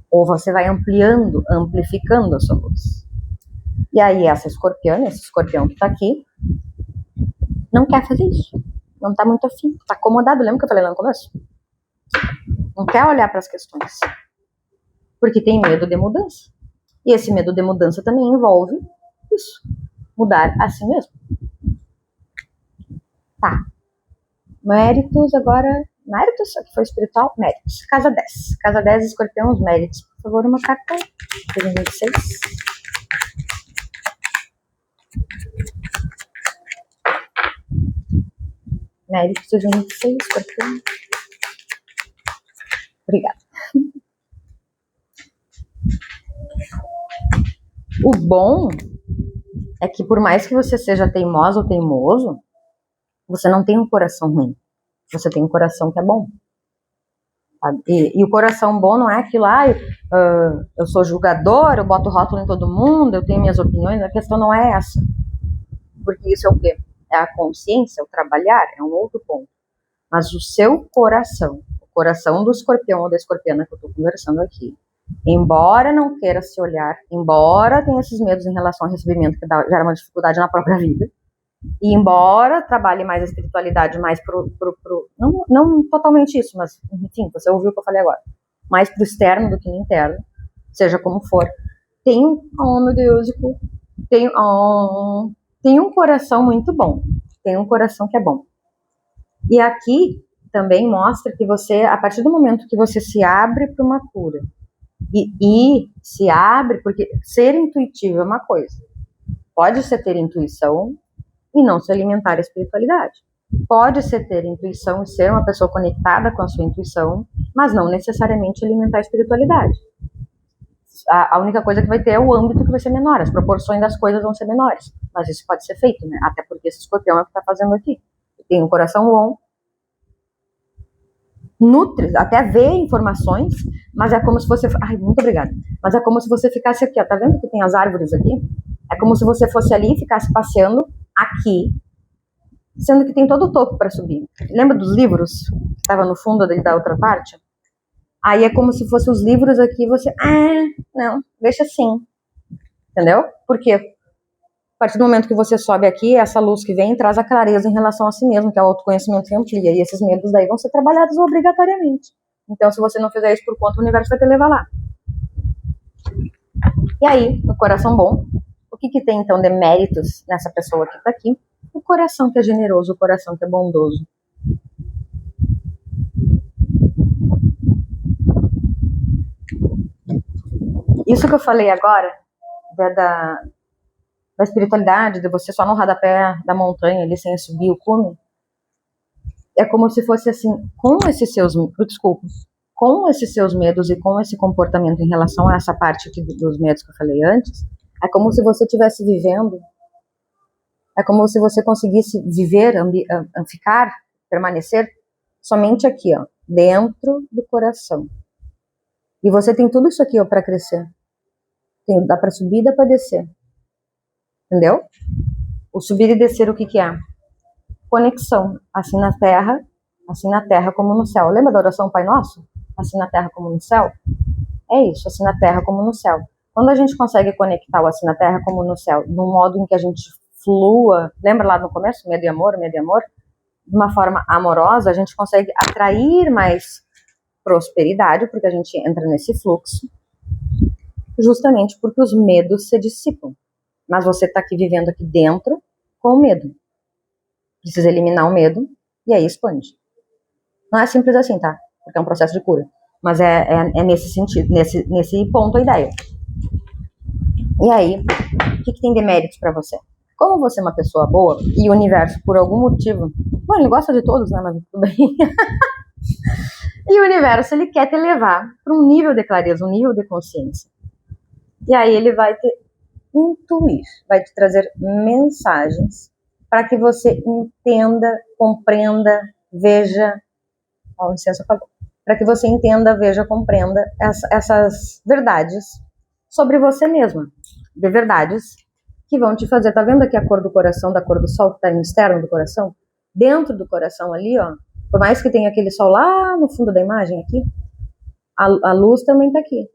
Ou você vai ampliando, amplificando a sua luz. E aí esse escorpião que tá aqui, não quer fazer isso. Não tá muito afim. Tá acomodado, lembra que eu falei lá no começo? Não quer olhar para as questões. Porque tem medo de mudança. E esse medo de mudança também envolve isso. Mudar a si mesmo. Tá. Méritos agora. Méritos, aqui foi espiritual. Méritos. Casa 10. Casa 10, escorpião, os méritos. Por favor, uma carta. 26. Méritos 26, escorpião. Obrigada. O bom é que por mais que você seja teimosa ou teimoso, você não tem um coração ruim. Você tem um coração que é bom. E o coração bom não é aquilo, eu sou julgador, eu boto rótulo em todo mundo, eu tenho minhas opiniões. A questão não é essa. Porque isso é o quê? É a consciência, é o trabalhar, é um outro ponto. Mas o seu coração, o coração do escorpião ou da escorpiana que eu estou conversando aqui, embora não queira se olhar, embora tenha esses medos em relação ao recebimento, que gera uma dificuldade na própria vida, e embora trabalhe mais a espiritualidade, mais não totalmente isso, mas enfim, você ouviu o que eu falei agora, mais pro externo do que no interno, seja como for, tem meu Deus, tem um coração muito bom, tem um coração que é bom. E aqui também mostra que você, a partir do momento que você se abre para uma cura, e se abre, porque ser intuitivo é uma coisa, pode ser ter intuição e não se alimentar a espiritualidade. Pode ser ter intuição e ser uma pessoa conectada com a sua intuição, mas não necessariamente alimentar a espiritualidade. A única coisa que vai ter é o âmbito que vai ser menor, as proporções das coisas vão ser menores, mas isso pode ser feito, né? Até porque esse escorpião é o que está fazendo aqui. Tem um coração bom, nutre, até vê informações, mas é como se você... Ai, muito obrigada. Mas é como se você ficasse aqui, ó, tá vendo que tem as árvores aqui? É como se você fosse ali e ficasse passeando aqui, sendo que tem todo o topo para subir. Lembra dos livros que estava no fundo da outra parte? Aí é como se fossem os livros aqui, você... não, deixa assim. Entendeu? Porque a partir do momento que você sobe aqui, essa luz que vem traz a clareza em relação a si mesmo, que é o autoconhecimento que amplia, e esses medos daí vão ser trabalhados obrigatoriamente. Então, se você não fizer isso por conta, o universo vai te levar lá. E aí, no coração bom, o que tem então de méritos nessa pessoa que está aqui? O coração que é generoso, o coração que é bondoso. Isso que eu falei agora, da espiritualidade, de você só no rodapé da montanha ali sem subir o cume, é como se fosse assim, com esses seus medos e com esse comportamento em relação a essa parte aqui dos medos que eu falei antes, é como se você estivesse vivendo, é como se você conseguisse viver, permanecer somente aqui, ó, dentro do coração. E você tem tudo isso aqui, ó, para crescer. Dá para subir e dá para descer. Entendeu? O subir e descer, o que é? Conexão. Assim na terra como no céu. Lembra da oração Pai Nosso? Assim na terra como no céu? É isso, assim na terra como no céu. Quando a gente consegue conectar o assim na terra como no céu, num modo em que a gente flua, lembra lá no começo? Medo e amor, de uma forma amorosa, a gente consegue atrair mais prosperidade, porque a gente entra nesse fluxo, justamente porque os medos se dissipam. Mas você está aqui vivendo aqui dentro com o medo. Precisa eliminar o medo e aí expande. Não é simples assim, tá? Porque é um processo de cura. Mas é nesse sentido, nesse ponto a ideia. E aí, o que tem de méritos para você? Como você é uma pessoa boa e o universo, por algum motivo, bom, ele gosta de todos, né, mas tudo bem. E o universo, ele quer te levar para um nível de clareza, um nível de consciência. E aí ele vai te intuir, vai te trazer mensagens para que você entenda, compreenda, veja, licença, para que você entenda, veja, compreenda essas verdades sobre você mesma, de verdades que vão te fazer, tá vendo aqui a cor do coração, da cor do sol que está no externo do coração? Dentro do coração ali, ó, por mais que tenha aquele sol lá no fundo da imagem aqui, a luz também tá aqui.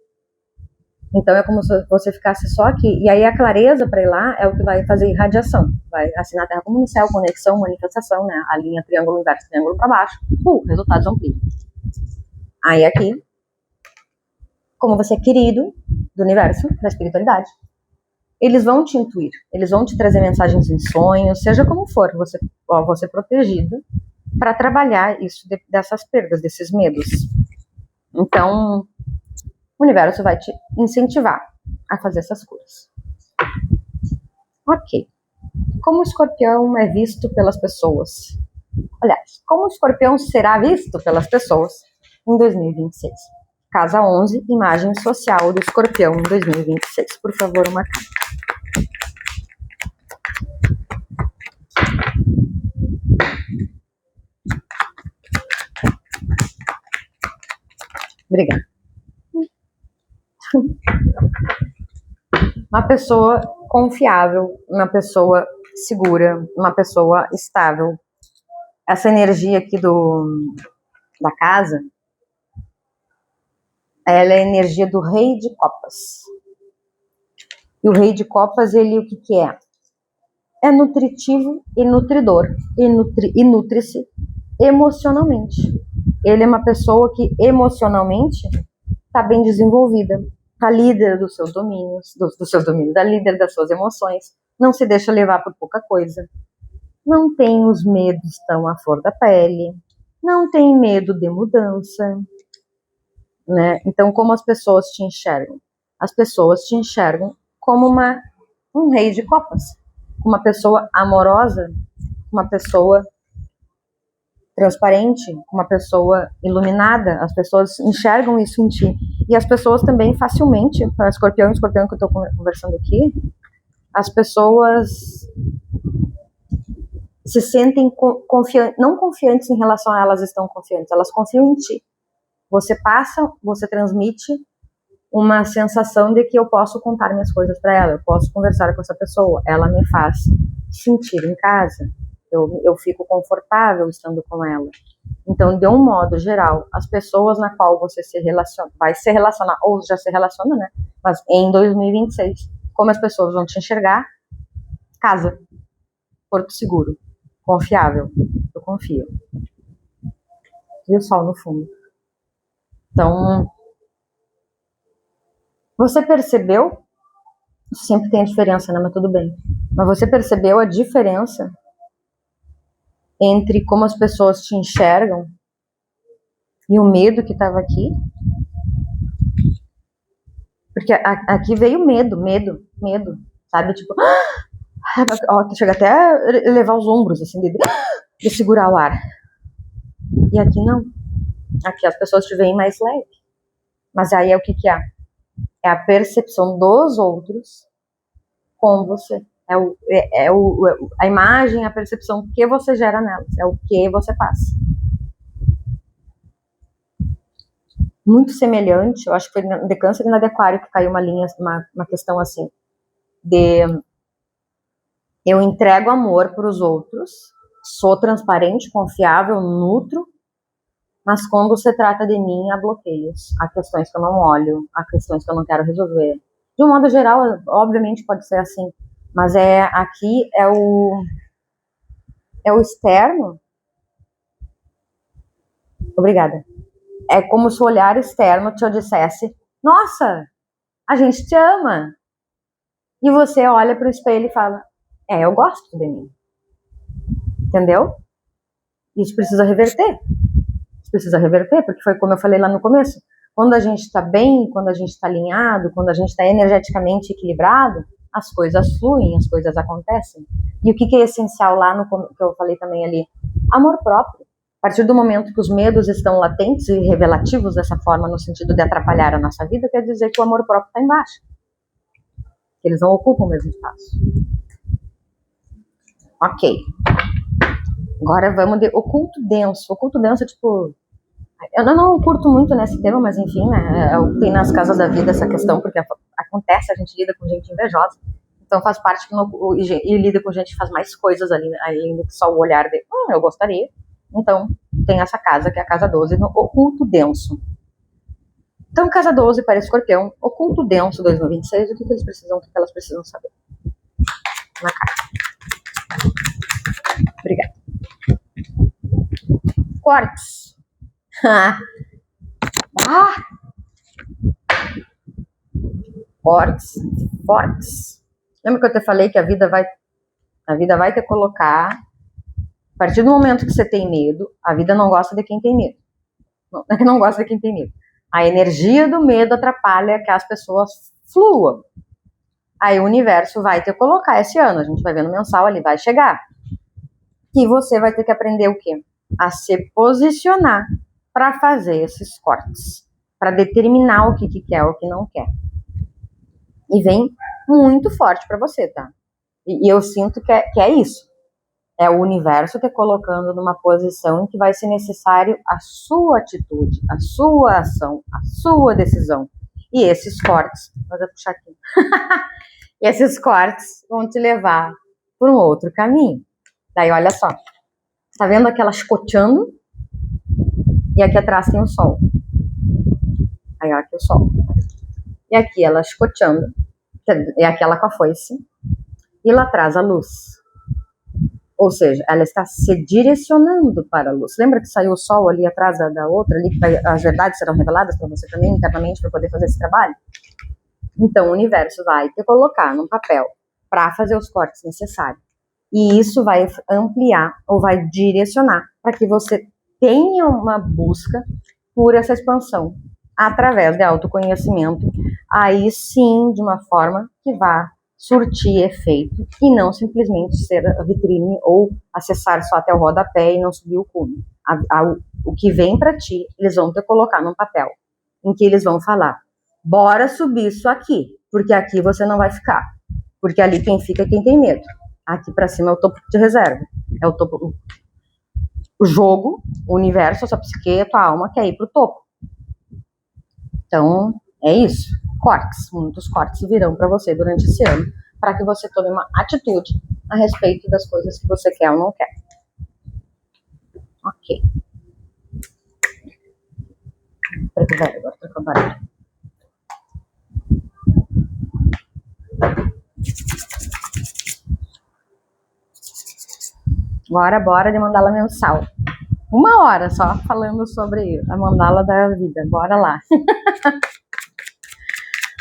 Então é como se você ficasse só aqui. E aí a clareza para ir lá é o que vai fazer irradiação. Vai assinar a Terra como no céu, conexão, manifestação, né? A linha triângulo inverso, triângulo para baixo. Resultados amplios. Aí aqui, como você é querido do universo, da espiritualidade, eles vão te intuir, eles vão te trazer mensagens em sonhos, seja como for, você é protegido para trabalhar isso dessas perdas, desses medos. Então, o universo vai te incentivar a fazer essas coisas. Ok. Como o escorpião é visto pelas pessoas? Aliás, como o escorpião será visto pelas pessoas em 2026? Casa 11, imagem social do escorpião em 2026. Por favor, uma carta. Obrigada. Uma pessoa confiável, uma pessoa segura, uma pessoa estável. Essa energia aqui da casa, ela é a energia do rei de copas. E o rei de copas, ele o que é? É nutritivo e nutridor. E nutre-se emocionalmente. Ele é uma pessoa que emocionalmente está bem desenvolvida, está líder dos seus domínios, está líder das suas emoções, não se deixa levar por pouca coisa, não tem os medos tão à flor da pele, não tem medo de mudança, né? Então, como as pessoas te enxergam? As pessoas te enxergam como um rei de copas, uma pessoa amorosa, uma pessoa transparente, uma pessoa iluminada. As pessoas enxergam isso em ti. E as pessoas também facilmente, para escorpião que eu estou conversando aqui, as pessoas se sentem não confiantes em relação a elas estão confiantes, elas confiam em ti. Você transmite uma sensação de que eu posso contar minhas coisas para ela, eu posso conversar com essa pessoa, ela me faz sentir em casa. Eu fico confortável estando com ela. Então, de um modo geral, as pessoas na qual você vai se relacionar, ou já se relaciona, né? Mas em 2026, como as pessoas vão te enxergar? Casa, porto seguro, confiável, eu confio. E o sol no fundo. Então, você percebeu? Sempre tem a diferença, né? Mas tudo bem. Mas você percebeu a diferença entre como as pessoas te enxergam e o medo que estava aqui? Porque aqui veio medo, sabe? Tipo, chega até a levar os ombros, assim, de segurar o ar. E aqui não. Aqui as pessoas te veem mais leve. Mas aí é o que é? É a percepção dos outros com você. A imagem, a percepção que você gera nelas, é o que você passa. Muito semelhante, eu acho que foi de Câncer e na de Aquário que caiu uma linha, uma questão assim, de eu entrego amor para os outros, sou transparente, confiável, nutro, mas quando se trata de mim, há bloqueios, há questões que eu não olho, há questões que eu não quero resolver. De um modo geral, obviamente pode ser assim, mas aqui é o externo. Obrigada. É como se o olhar externo te dissesse: nossa, a gente te ama. E você olha para o espelho e fala: eu gosto de mim. Entendeu? Isso precisa reverter. Porque foi como eu falei lá no começo. Quando a gente está bem, quando a gente está alinhado, quando a gente está energeticamente equilibrado, as coisas fluem, as coisas acontecem. E o que é essencial lá no que eu falei também ali? Amor próprio. A partir do momento que os medos estão latentes e revelativos dessa forma, no sentido de atrapalhar a nossa vida, quer dizer que o amor próprio está embaixo. Que eles não ocupam o mesmo espaço. Ok. Agora vamos de oculto denso. Oculto denso é tipo... Eu não curto muito nesse tema, mas enfim, né? Tem nas casas da vida essa questão, porque acontece, a gente lida com gente invejosa. Então faz parte e lida com gente que faz mais coisas ali, além do que só o olhar de eu gostaria. Então tem essa casa, que é a casa 12, no oculto denso. Então, casa 12 para Escorpião, oculto denso 2026, o que eles precisam, o que elas precisam saber? Na carta. Obrigada. Quartz. Quartz. Lembra que eu te falei que a vida vai te colocar, a partir do momento que você tem medo, a vida não gosta de quem tem medo. Não é que não gosta de quem tem medo. A energia do medo atrapalha que as pessoas fluam. Aí o universo vai te colocar esse ano, a gente vai ver no mensal ali, vai chegar. E você vai ter que aprender o quê? A se posicionar para fazer esses cortes, para determinar o que quer, o que não quer. E vem muito forte para você, tá? E eu sinto que é isso. É o universo te colocando numa posição em que vai ser necessário a sua atitude, a sua ação, a sua decisão. E esses cortes, vou puxar aqui. Esses cortes vão te levar por um outro caminho. Daí, olha só. Tá vendo aquela chicoteando? E aqui atrás tem o sol. Aí, ó, aqui o sol. E aqui ela chicoteando. E aqui ela com a foice. E lá atrás a luz. Ou seja, ela está se direcionando para a luz. Lembra que saiu o sol ali atrás da outra, ali que as verdades serão reveladas para você também internamente para poder fazer esse trabalho? Então o universo vai te colocar num papel para fazer os cortes necessários. E isso vai ampliar ou vai direcionar para que você tenha uma busca por essa expansão através de autoconhecimento, aí sim de uma forma que vá surtir efeito e não simplesmente ser a vitrine ou acessar só até o rodapé e não subir o cume. O que vem para ti, eles vão te colocar num papel em que eles vão falar: bora subir isso aqui, porque aqui você não vai ficar, porque ali quem fica é quem tem medo. Aqui para cima é o topo de reserva, é o topo, o jogo, o universo, a sua psique, a tua alma quer ir pro topo. Então é isso. Cortes, muitos cortes virão para você durante esse ano, para que você tome uma atitude a respeito das coisas que você quer ou não quer. Ok. Preto velho, agora trocar o barulho. Agora, bora de mandala mensal. 1 hora só falando sobre a mandala da vida. Bora lá.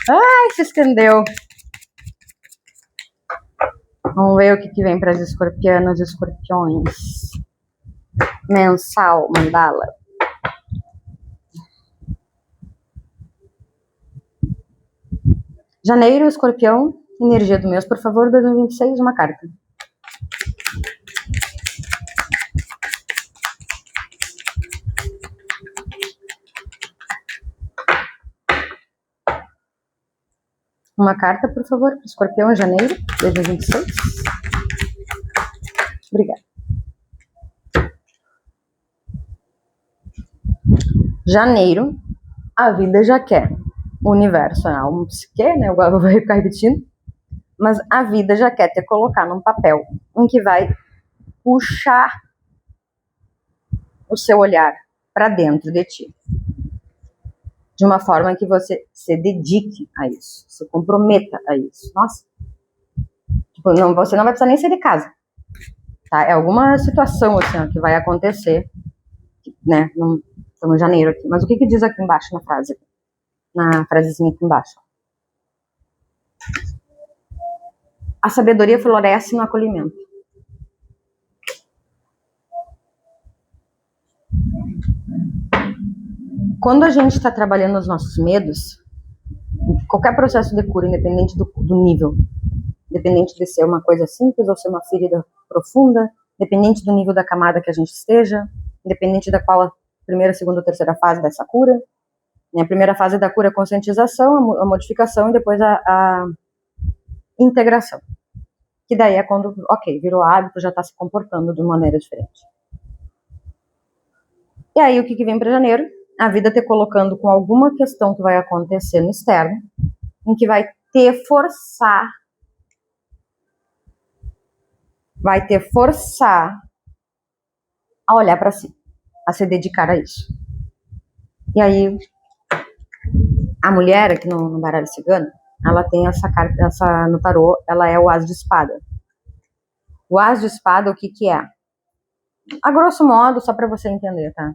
Ai, se estendeu. Vamos ver o que vem para as escorpianas e escorpiões. Mensal, mandala. Janeiro, escorpião. Energia do mês, por favor, 2026, uma carta. Uma carta, por favor, para o escorpião em janeiro de 2026. Obrigada. Janeiro, a vida já quer. O universo, a alma psique, né? Eu vou ficar repetindo. Mas a vida já quer te colocar num papel em que vai puxar o seu olhar para dentro de ti. De uma forma que você se dedique a isso, se comprometa a isso. Nossa, tipo, você não vai precisar nem sair de casa, tá? É alguma situação assim, ó, que vai acontecer, né? Estamos em janeiro aqui. Mas o que diz aqui embaixo na frase? Na frasezinha aqui embaixo. A sabedoria floresce no acolhimento. Quando a gente está trabalhando os nossos medos, qualquer processo de cura, independente do nível, Independente de ser uma coisa simples ou ser uma ferida profunda, independente do nível da camada que a gente esteja, independente da qual a primeira, segunda ou terceira fase dessa cura. A primeira fase da cura é a conscientização, a modificação e depois a integração. Que daí é quando, ok, virou hábito, já está se comportando de maneira diferente. E aí o que vem para janeiro? A vida te colocando com alguma questão que vai acontecer no externo, em que vai te forçar a olhar para si, a se dedicar a isso. E aí, a mulher aqui no baralho cigano, ela tem essa carta, no tarô, ela é o as de espada. O as de espada, o que é? A grosso modo, só para você entender, tá?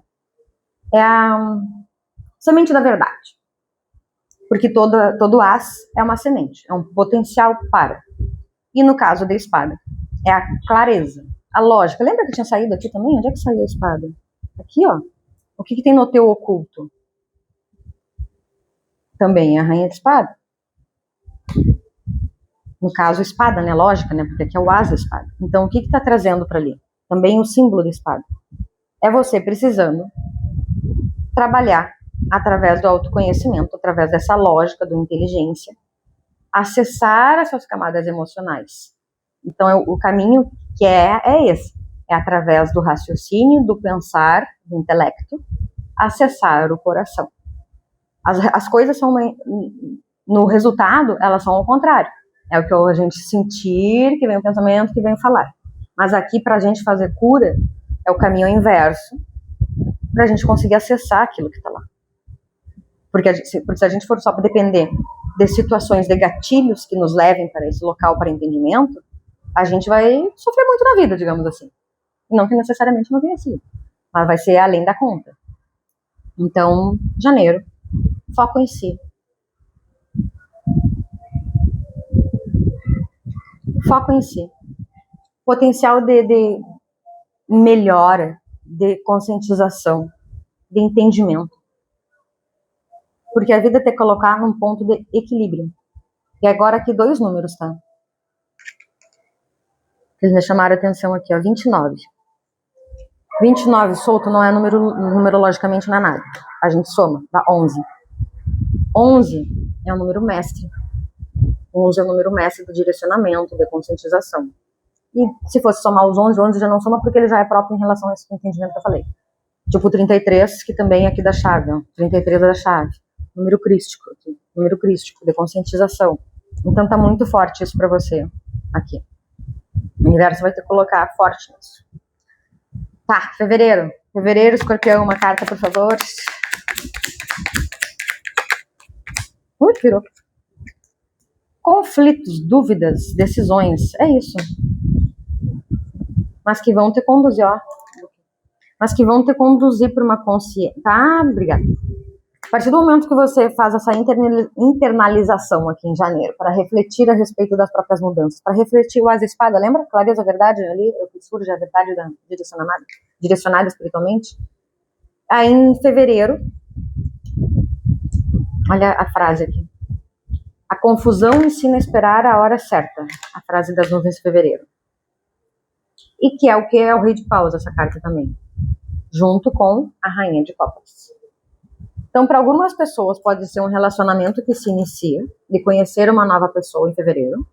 É a semente da verdade. Porque todo as é uma semente, é um potencial para. E no caso da espada, é a clareza, a lógica. Lembra que tinha saído aqui também? Onde é que saiu a espada? Aqui, ó. O que tem no teu oculto? Também é a rainha de espada. No caso, espada, né? Lógica, né? Porque aqui é o as da espada. Então, o que está trazendo para ali? Também o símbolo da espada. É você precisando trabalhar através do autoconhecimento, através dessa lógica, da inteligência, acessar as suas camadas emocionais. Então, o caminho que é esse. É através do raciocínio, do pensar, do intelecto, acessar o coração. As coisas são, no resultado, elas são ao contrário. É o que a gente sentir, que vem o pensamento, que vem o falar. Mas aqui, para a gente fazer cura, é o caminho inverso, para a gente conseguir acessar aquilo que está lá. Porque se a gente for só para depender de situações, de gatilhos que nos levem para esse local, para entendimento, a gente vai sofrer muito na vida, digamos assim. Não que necessariamente não tenha sido, mas vai ser além da conta. Então, janeiro, foco em si. Foco em si. Potencial de melhora, de conscientização, de entendimento. Porque a vida tem que colocar num ponto de equilíbrio. E agora aqui 2 números, tá? Eles me chamaram a atenção aqui, ó, 29. 29 solto não é numerologicamente não é nada. A gente soma, dá 11. 11 é o número mestre. 11 é o número mestre do direcionamento, da conscientização. E se fosse somar os 11 já não soma porque ele já é próprio em relação a esse entendimento que eu falei. Tipo o 33, que também é aqui da chave, ó. 33 é da chave. Número crístico, de conscientização. Então tá muito forte isso pra você aqui. O universo vai te colocar forte nisso. Tá, fevereiro. Fevereiro, escorpião, uma carta, por favor. Virou. Conflitos, dúvidas, decisões. É isso. Mas que vão te conduzir, ó. Mas que vão te conduzir para uma consciência. Tá, obrigada. A partir do momento que você faz essa internalização aqui em janeiro, para refletir a respeito das próprias mudanças, para refletir o as de espada, lembra? Clareza, a verdade ali, o que surge a verdade direcionada espiritualmente. Aí em fevereiro, olha a frase aqui. A confusão ensina a esperar a hora certa. A frase das nuvens de fevereiro. E que é o rei de paus, essa carta também. Junto com a rainha de copas. Então, para algumas pessoas pode ser um relacionamento que se inicia, de conhecer uma nova pessoa em fevereiro,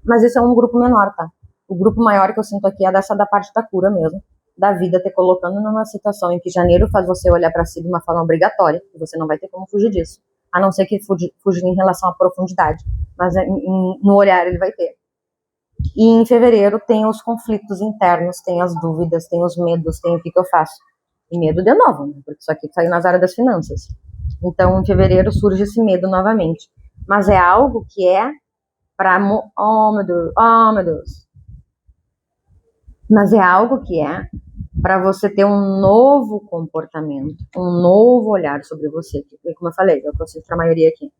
mas isso é um grupo menor, tá? O grupo maior que eu sinto aqui é dessa da parte da cura mesmo, da vida te colocando numa situação em que janeiro faz você olhar para si de uma forma obrigatória, e você não vai ter como fugir disso, a não ser que fugir em relação à profundidade, mas no olhar ele vai ter. E em fevereiro tem os conflitos internos, tem as dúvidas, tem os medos, tem o que eu faço. E medo de novo, né? Porque isso aqui saiu nas áreas das finanças. Então, em fevereiro surge esse medo novamente. Mas é algo que é para... Oh, meu Deus. Mas é algo que é para você ter um novo comportamento, um novo olhar sobre você. Como eu falei, eu consigo para a maioria aqui.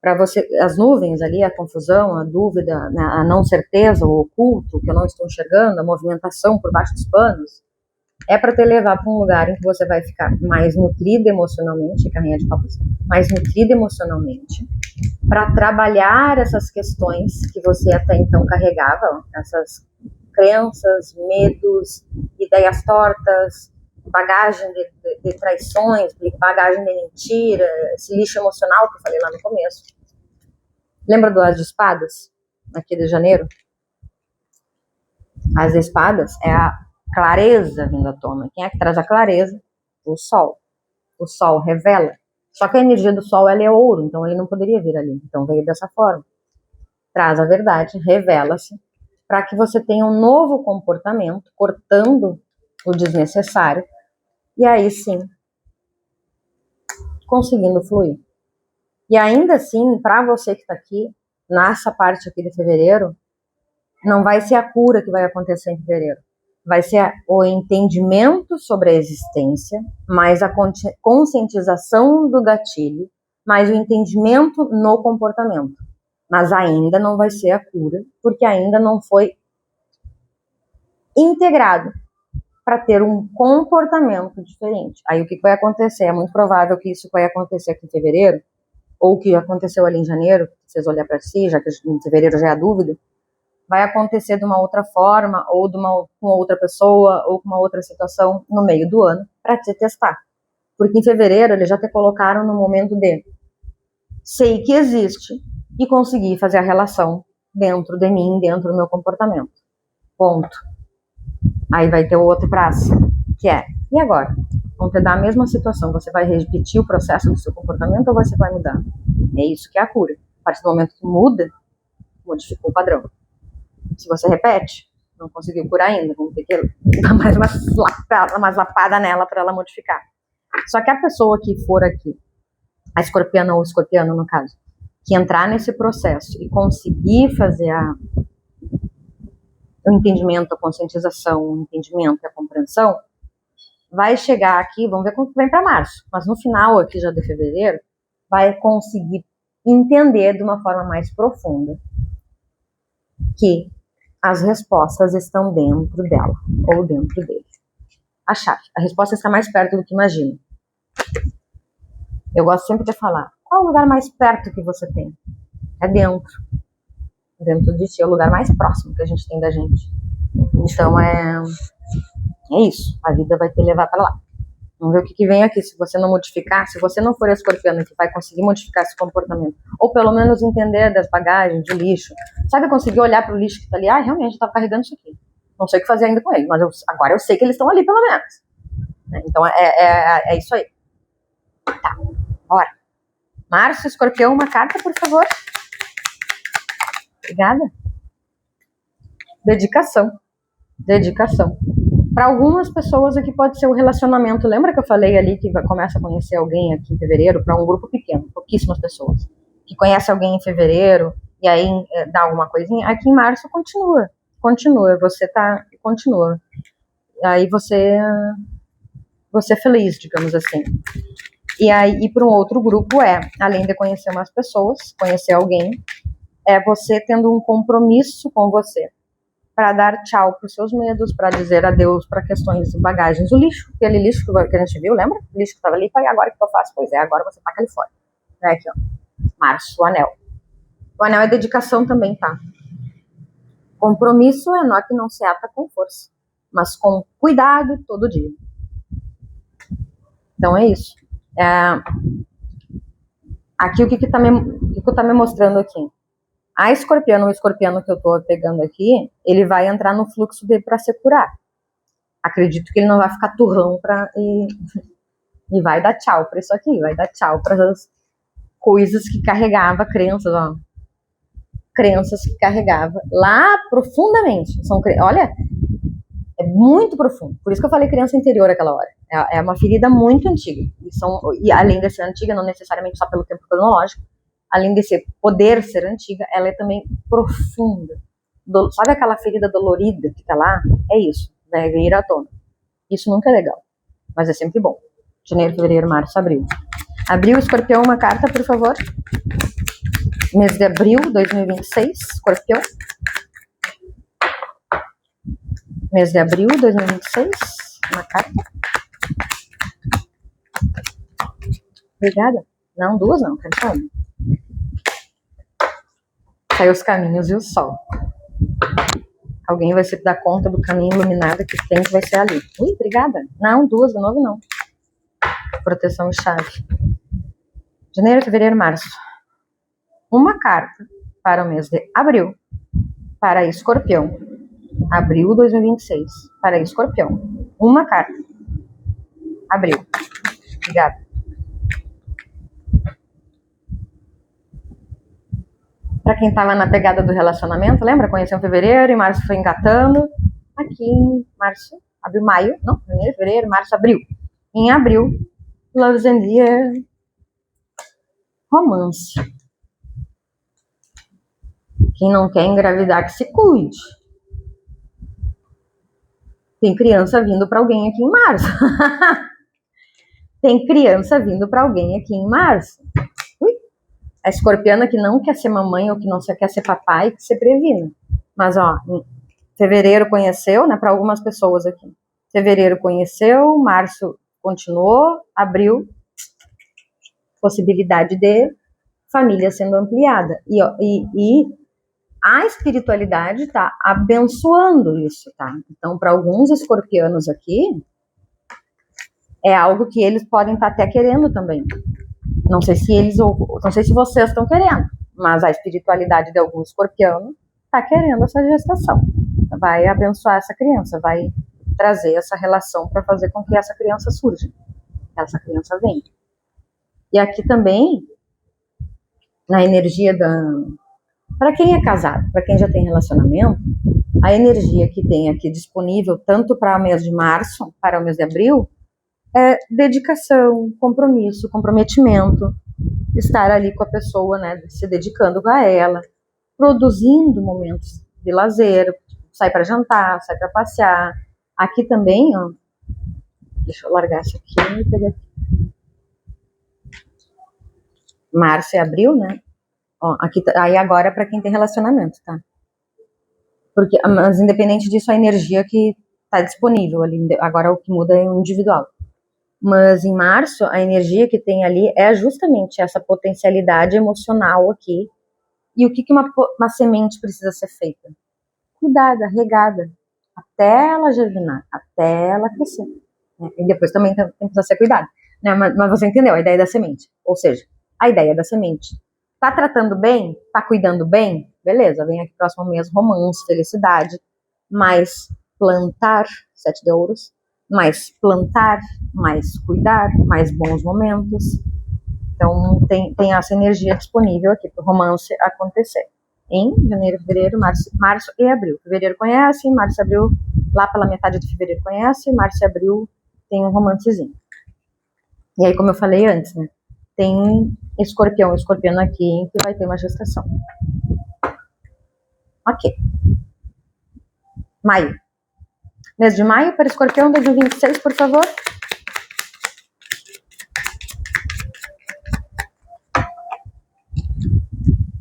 Para você, as nuvens ali, a confusão, a dúvida, a não certeza, o oculto, que eu não estou enxergando, a movimentação por baixo dos panos, é para te levar para um lugar em que você vai ficar mais nutrida emocionalmente, carrinha de copas, mais nutrida emocionalmente, para trabalhar essas questões que você até então carregava, essas crenças, medos, ideias tortas, bagagem de traições, bagagem de mentira, esse lixo emocional que eu falei lá no começo. Lembra do As de Espadas, aqui de janeiro? As de Espadas é a clareza vindo à tona. Quem é que traz a clareza? O Sol. O Sol revela. Só que a energia do Sol ela é ouro, então ele não poderia vir ali. Então veio dessa forma. Traz a verdade, revela-se, para que você tenha um novo comportamento, cortando o desnecessário, e aí sim, conseguindo fluir. E ainda assim, para você que está aqui, nessa parte aqui de fevereiro, não vai ser a cura que vai acontecer em fevereiro. Vai ser o entendimento sobre a existência, mais a conscientização do gatilho, mais o entendimento no comportamento. Mas ainda não vai ser a cura, porque ainda não foi integrado para ter um comportamento diferente. Aí o que vai acontecer? É muito provável que isso vai acontecer aqui em fevereiro, ou que aconteceu ali em janeiro, se vocês olharem para si, já que em fevereiro já é a dúvida, vai acontecer de uma outra forma, ou com outra pessoa, ou com uma outra situação no meio do ano, para te testar. Porque em fevereiro eles já te colocaram no momento de sei que existe e conseguir fazer a relação dentro de mim, dentro do meu comportamento. Ponto. Aí vai ter o outro prazo, que é, e agora? Vão te dar a mesma situação, você vai repetir o processo do seu comportamento ou você vai mudar? É isso que é a cura. A partir do momento que muda, modificou o padrão. Se você repete, não conseguiu curar ainda, vamos ter que dar mais uma lapada nela para ela modificar. Só que a pessoa que for aqui, a escorpiana ou o escorpiano no caso, que entrar nesse processo e conseguir fazer o entendimento, a conscientização, o entendimento e a compreensão, vai chegar aqui, vamos ver quando vem para março, mas no final aqui já de fevereiro, vai conseguir entender de uma forma mais profunda que as respostas estão dentro dela, ou dentro dele. A chave, a resposta está mais perto do que imagina. Eu gosto sempre de falar, qual é o lugar mais perto que você tem? É dentro. Dentro de ti, é o lugar mais próximo que a gente tem da gente. Então é isso, a vida vai te levar para lá. Vamos ver o que vem aqui, se você não modificar, se você não for escorpiano que vai conseguir modificar esse comportamento, ou pelo menos entender das bagagens, do lixo, sabe, conseguir olhar para o lixo que está ali, realmente eu estava carregando isso aqui, não sei o que fazer ainda com ele, mas agora eu sei que eles estão ali pelo menos. Então é isso aí. Tá, bora. Márcio, escorpião, uma carta, por favor. Obrigada. Dedicação. Para algumas pessoas aqui pode ser o relacionamento. Lembra que eu falei ali que começa a conhecer alguém aqui em fevereiro? Para um grupo pequeno, pouquíssimas pessoas. Que conhece alguém em fevereiro e aí dá alguma coisinha. Aqui em março continua. Você continua. Aí você é feliz, digamos assim. E aí para um outro grupo além de conhecer umas pessoas, conhecer alguém, é você tendo um compromisso com você, para dar tchau para os seus medos, para dizer adeus para questões de bagagens. O lixo, aquele lixo que a gente viu, lembra? O lixo que estava ali, e agora o que eu faço? Pois é, agora você taca ele fora. Aqui, ó. Março, o anel. O anel é dedicação também, tá? Compromisso é que não se ata com força, mas com cuidado todo dia. Então é isso. Aqui o que tá me mostrando aqui? A escorpiano, o escorpiano que eu tô pegando aqui, ele vai entrar no fluxo dele para se curar. Acredito que ele não vai ficar turrão e vai dar tchau para isso aqui, vai dar tchau para as coisas que carregava, crenças, ó. Crenças que carregava lá profundamente. Olha, é muito profundo. Por isso que eu falei criança interior aquela hora. É uma ferida muito antiga. E além de ser antiga, não necessariamente só pelo tempo cronológico, além de poder ser antiga, ela é também profunda. Sabe aquela ferida dolorida que tá lá? É isso, vai vir à tona. Isso nunca é legal, mas é sempre bom. Janeiro, fevereiro, março, abril. Abril, escorpião, uma carta, por favor. Mês de abril, 2026, escorpião. Mês de abril, 2026, uma carta. Obrigada. Não, duas não, quero só uma. Saiu os caminhos e o sol. Alguém vai se dar conta do caminho iluminado que tem, que vai ser ali. Ui, obrigada. Não, 2 de novo não. Proteção e chave. Janeiro, fevereiro, março. Uma carta para o mês de abril. Para Escorpião. Abril 2026. Para Escorpião. Uma carta. Abril. Obrigada. Para quem estava na pegada do relacionamento, lembra? Conheceu em fevereiro, em março foi engatando. Aqui em março, abril, maio, não, janeiro, fevereiro, março, abril. Em abril, Love's in the Air. Romance. Quem não quer engravidar, que se cuide. Tem criança vindo para alguém aqui em março. Tem criança vindo para alguém aqui em março. Ui. A escorpiana que não quer ser mamãe ou que não quer ser papai, que se previna. Mas, ó, em fevereiro conheceu, né, para algumas pessoas aqui. Fevereiro conheceu, março continuou, abril, possibilidade de família sendo ampliada. E a espiritualidade está abençoando isso, tá? Então, para alguns escorpianos aqui, é algo que eles podem estar até querendo também. Não sei se vocês estão querendo, mas a espiritualidade de algum escorpiano está querendo essa gestação. Vai abençoar essa criança, vai trazer essa relação para fazer com que essa criança surja, essa criança venha. E aqui também, na energia para quem é casado, para quem já tem relacionamento, a energia que tem aqui disponível, tanto para o mês de março, para o mês de abril, é dedicação, compromisso, comprometimento, estar ali com a pessoa, né, se dedicando a ela, produzindo momentos de lazer, sai para jantar, sai para passear. Aqui também, ó, deixa eu largar isso aqui e pegar aqui. Março e abril, né? Ó, aqui, aí agora é para quem tem relacionamento, tá? Porque, mas independente disso, a energia que está disponível ali, agora o que muda é o individual. Mas em março, a energia que tem ali é justamente essa potencialidade emocional aqui. E o que uma semente precisa ser feita? Cuidada, regada, até ela germinar, até ela crescer. Né? E depois também precisa ser cuidado. Né? Mas você entendeu a ideia da semente? Ou seja, a ideia da semente. Tá tratando bem? Tá cuidando bem? Beleza, vem aqui próximo mês, romance, felicidade. Mais plantar, 7 de ouros. Mais plantar, mais cuidar, mais bons momentos. Então, tem essa energia disponível aqui para o romance acontecer. Em janeiro, fevereiro, março e abril. Fevereiro conhece, março e abril, lá pela metade de fevereiro conhece, março e abril tem um romancezinho. E aí, como eu falei antes, né? Tem escorpião aqui que vai ter uma gestação. Ok. Maio. Mês de maio para escorpião 2026, por favor.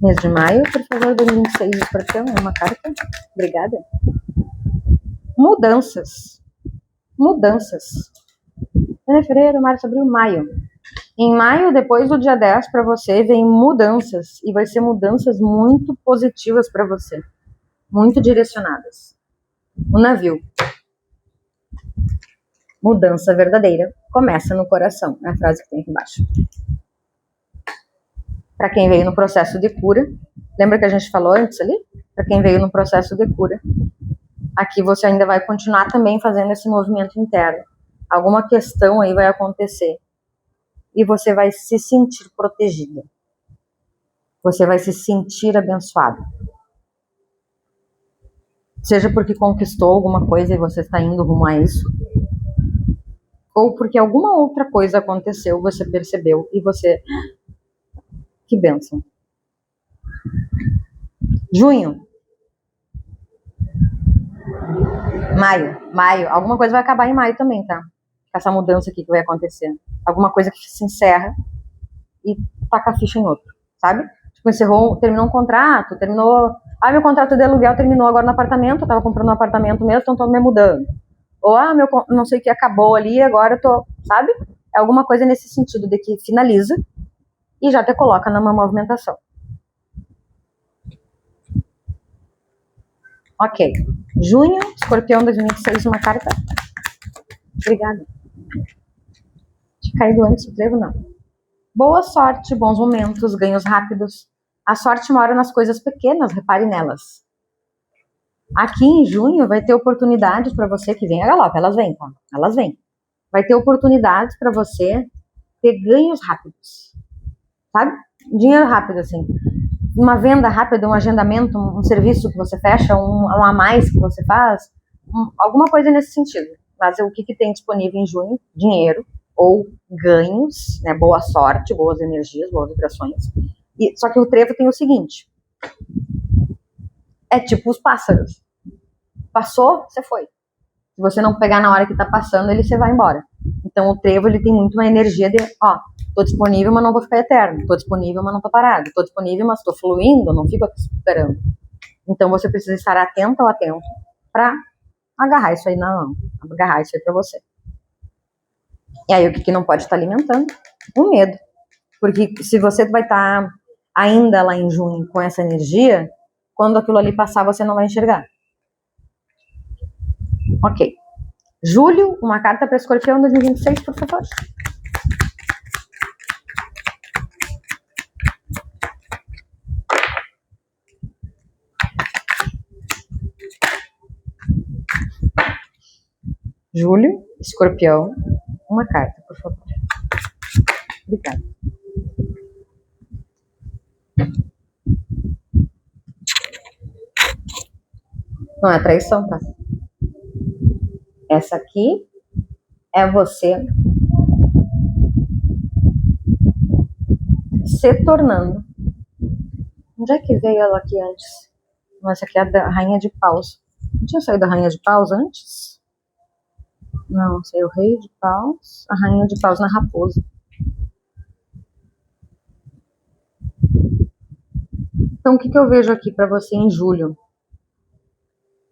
Mês de maio, por favor, 2026, escorpião, uma carta. Obrigada. Mudanças. Fevereiro, março, abril, maio. Em maio, depois do dia 10, para você, vem mudanças. E vai ser mudanças muito positivas para você. Muito direcionadas. O navio. Mudança verdadeira começa no coração. É a frase que tem aqui embaixo. Para quem veio no processo de cura. Lembra que a gente falou antes ali? Para quem veio no processo de cura. Aqui você ainda vai continuar também fazendo esse movimento interno. Alguma questão aí vai acontecer. E você vai se sentir protegida. Você vai se sentir abençoado. Seja porque conquistou alguma coisa e você está indo rumo a isso. Ou porque alguma outra coisa aconteceu, você percebeu e você... Que bênção. Junho. Maio. Alguma coisa vai acabar em maio também, tá? Essa mudança aqui que vai acontecer. Alguma coisa que se encerra e taca a ficha em outro, sabe? Tipo, terminou um contrato, meu contrato de aluguel terminou agora no apartamento, eu tava comprando um apartamento mesmo, então tô me mudando. Ou, meu não sei o que acabou ali, agora eu tô, sabe? É alguma coisa nesse sentido de que finaliza e já te coloca numa movimentação. Ok. Junho, Escorpião 2026, uma carta. Obrigada. Tinha caído antes do trevo, não. Boa sorte, bons momentos, ganhos rápidos. A sorte mora nas coisas pequenas, repare nelas. Aqui em junho vai ter oportunidades para você que vem a galope, elas vêm, tá? Elas vêm. Vai ter oportunidades para você ter ganhos rápidos, sabe? Dinheiro rápido, assim. Uma venda rápida, um agendamento, um serviço que você fecha, um a mais que você faz, alguma coisa nesse sentido. Mas o que tem disponível em junho? Dinheiro ou ganhos, né? Boa sorte, boas energias, boas vibrações. Só que o trevo tem o seguinte: é tipo os pássaros. Passou, você foi. Se você não pegar na hora que tá passando, você vai embora. Então o trevo, ele tem muito uma energia de, ó, tô disponível, mas não vou ficar eterno. Tô disponível, mas não tô parado. Tô disponível, mas tô fluindo, não fico aqui esperando. Então você precisa estar atento ou atento pra agarrar isso aí na mão. Agarrar isso aí pra você. E aí o que não pode estar alimentando? O medo. Porque se você vai estar ainda lá em junho com essa energia, quando aquilo ali passar, você não vai enxergar. Ok. Julho, uma carta para Escorpião 2026, por favor. Julho, Escorpião, uma carta, por favor. Obrigada. Não é traição, tá? Essa aqui é você se tornando. Onde é que veio ela aqui antes? Essa aqui é a Rainha de Paus. Não tinha saído a Rainha de Paus antes? Não, saiu o Rei de Paus, a Rainha de Paus na Raposa. Então, o que eu vejo aqui para você em julho?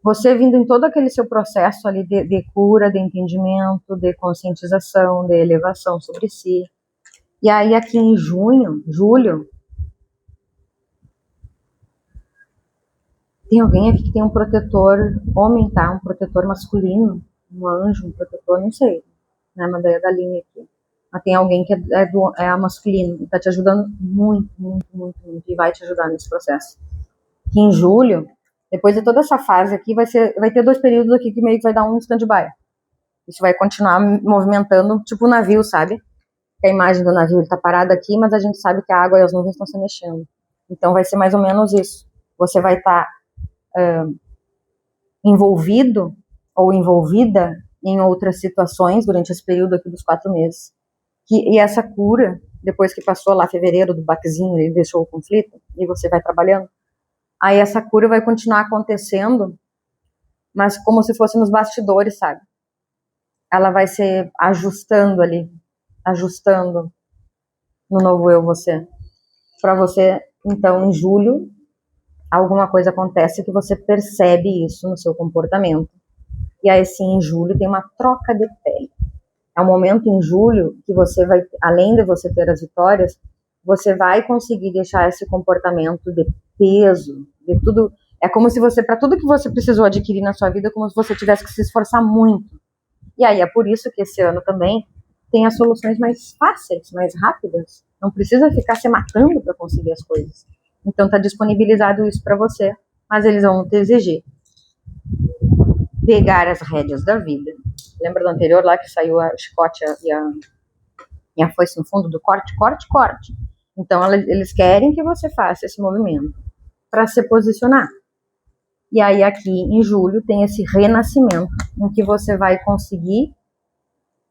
Você vindo em todo aquele seu processo ali de cura, de entendimento, de conscientização, de elevação sobre si. E aí aqui em junho, julho, tem alguém aqui que tem um protetor homem, tá? Um protetor masculino, um anjo, um protetor, não sei, né? Mas daí é da linha aqui. Mas tem alguém que é masculino, e tá te ajudando muito, muito, muito, muito, e vai te ajudar nesse processo. Que em julho, depois de toda essa fase aqui, vai ter 2 períodos aqui que meio que vai dar um stand-by. Isso vai continuar movimentando, tipo o navio, sabe? Que a imagem do navio está parada aqui, mas a gente sabe que a água e as nuvens estão se mexendo. Então vai ser mais ou menos isso. Você vai estar envolvido ou envolvida em outras situações durante esse período aqui dos 4 meses. E essa cura, depois que passou lá fevereiro do baquezinho, ele deixou o conflito, e você vai trabalhando, aí essa cura vai continuar acontecendo, mas como se fosse nos bastidores, sabe? Ela vai se ajustando ali, ajustando no novo eu você. Para você, então, em julho, alguma coisa acontece que você percebe isso no seu comportamento. E aí sim, em julho tem uma troca de pele. É um momento em julho que você vai, além de você ter as vitórias, você vai conseguir deixar esse comportamento de peso, de tudo. É como se você, para tudo que você precisou adquirir na sua vida, como se você tivesse que se esforçar muito. E aí é por isso que esse ano também tem as soluções mais fáceis, mais rápidas. Não precisa ficar se matando para conseguir as coisas. Então está disponibilizado isso para você, mas eles vão te exigir pegar as rédeas da vida. Lembra do anterior lá que saiu a chicote e a foice no fundo do corte, corte, corte. Então eles querem que você faça esse movimento para se posicionar. E aí aqui em julho tem esse renascimento em que você vai conseguir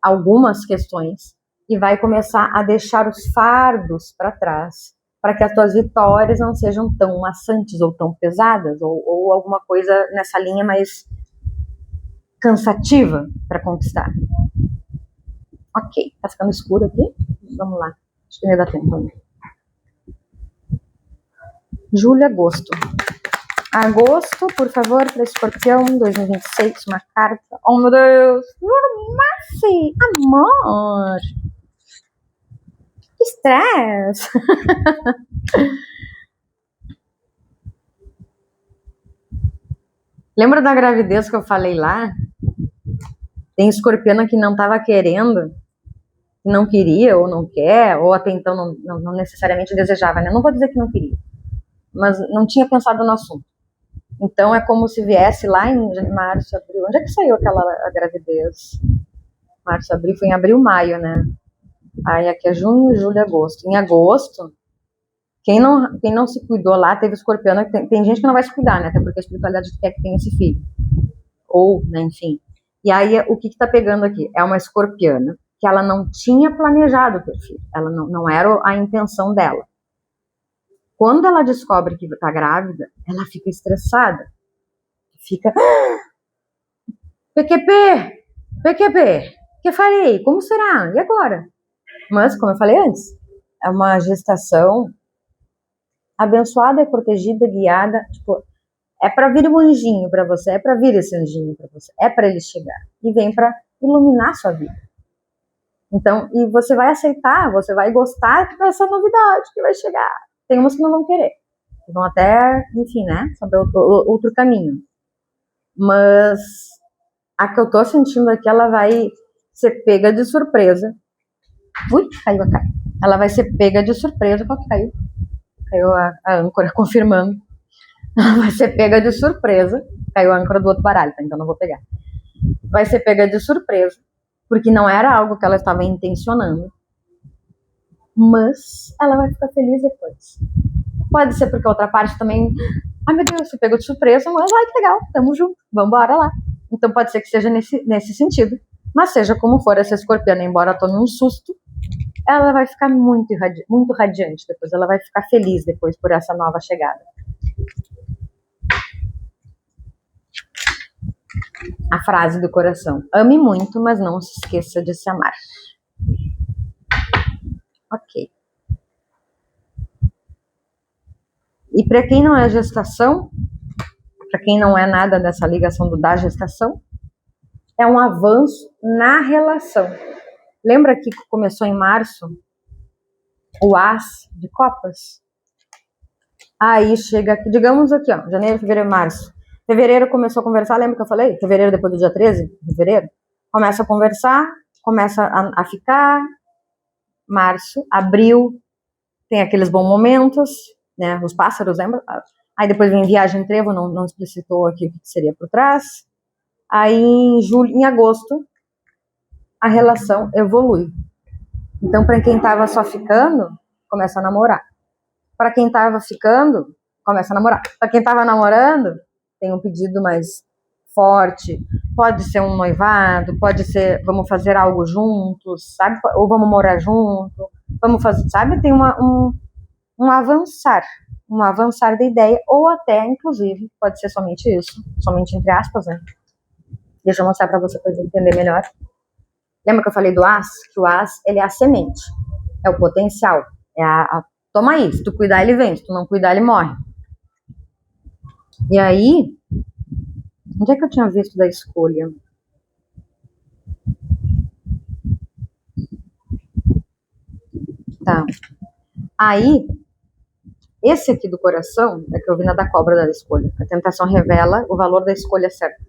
algumas questões e vai começar a deixar os fardos para trás, para que as tuas vitórias não sejam tão maçantes ou tão pesadas, ou alguma coisa nessa linha mais cansativa para conquistar. Ok, tá ficando escuro aqui? Vamos lá, acho que ainda dá tempo ainda. Julho, agosto. Agosto, por favor, para Escorpião, 2026, uma carta. Oh, meu Deus! Márcia, amor! Que estresse! Lembra da gravidez que eu falei lá? Tem escorpiana que não estava querendo, que não queria ou não quer, ou até então não necessariamente desejava, né? Não vou dizer que não queria, mas não tinha pensado no assunto. Então é como se viesse lá em março, abril. Onde é que saiu aquela gravidez? Março, abril, foi em abril, maio, né? Aí aqui é junho, julho, agosto. Em agosto, quem não se cuidou lá, teve escorpião. Tem gente que não vai se cuidar, né? Até porque a espiritualidade quer que tenha esse filho. Ou, né, enfim. E aí, o que tá pegando aqui? É uma escorpiana que ela não tinha planejado ter filho. Ela não era a intenção dela. Quando ela descobre que tá grávida, ela fica estressada. Fica... PQP! PQP! O que farei? Como será? E agora? Mas, como eu falei antes, é uma gestação abençoada, protegida, guiada. Tipo, é para vir um anjinho para você, é para vir esse anjinho para você, é para ele chegar. E vem para iluminar sua vida. Então, e você vai aceitar, você vai gostar dessa novidade que vai chegar. Tem umas que não vão querer. Vão até, enfim, né? Saber outro caminho. Mas a que eu tô sentindo aqui, ela vai ser pega de surpresa. Ui, caiu a cara. Ela vai ser pega de surpresa. Qual que caiu? Caiu a âncora, confirmando. Ela vai ser pega de surpresa. Caiu a âncora do outro baralho, tá? Então não vou pegar. Vai ser pega de surpresa, porque não era algo que ela estava intencionando. Mas ela vai ficar feliz depois. Pode ser porque a outra parte também... Ai, meu Deus, você pegou de surpresa, mas ai, que legal, tamo junto, vambora lá. Então pode ser que seja nesse sentido. Mas seja como for, essa escorpiana, embora tome um susto, ela vai ficar muito radiante depois. Ela vai ficar feliz depois por essa nova chegada. A frase do coração: ame muito, mas não se esqueça de se amar. Ok. E para quem não é gestação, para quem não é nada dessa ligação da gestação, é um avanço na relação. Lembra que começou em março o As de Copas? Aí chega aqui, digamos aqui, ó, janeiro, fevereiro, março. Fevereiro começou a conversar, lembra que eu falei? Fevereiro depois do dia 13 de fevereiro. Começa a conversar, começa a ficar. Março, abril, tem aqueles bons momentos, né? Os pássaros, lembra? Aí depois vem Viagem Trevo, não explicitou aqui o que seria por trás. Aí em julho, em agosto, a relação evolui. Então, para quem estava só ficando, começa a namorar. Para quem estava ficando, começa a namorar. Para quem estava namorando, tem um pedido mais forte. Pode ser um noivado, pode ser vamos fazer algo juntos, sabe? Ou vamos morar junto, vamos fazer, sabe? Tem um avançar da ideia, ou até, inclusive, pode ser somente isso, somente entre aspas, né? Deixa eu mostrar para você entender melhor. Lembra que eu falei do As? Que o As, ele é a semente, é o potencial, é toma aí, se tu cuidar ele vem, se tu não cuidar ele morre. E aí, onde é que eu tinha visto da escolha? Tá. Aí, esse aqui do coração, é que eu vi na da cobra da escolha. A tentação revela o valor da escolha certa.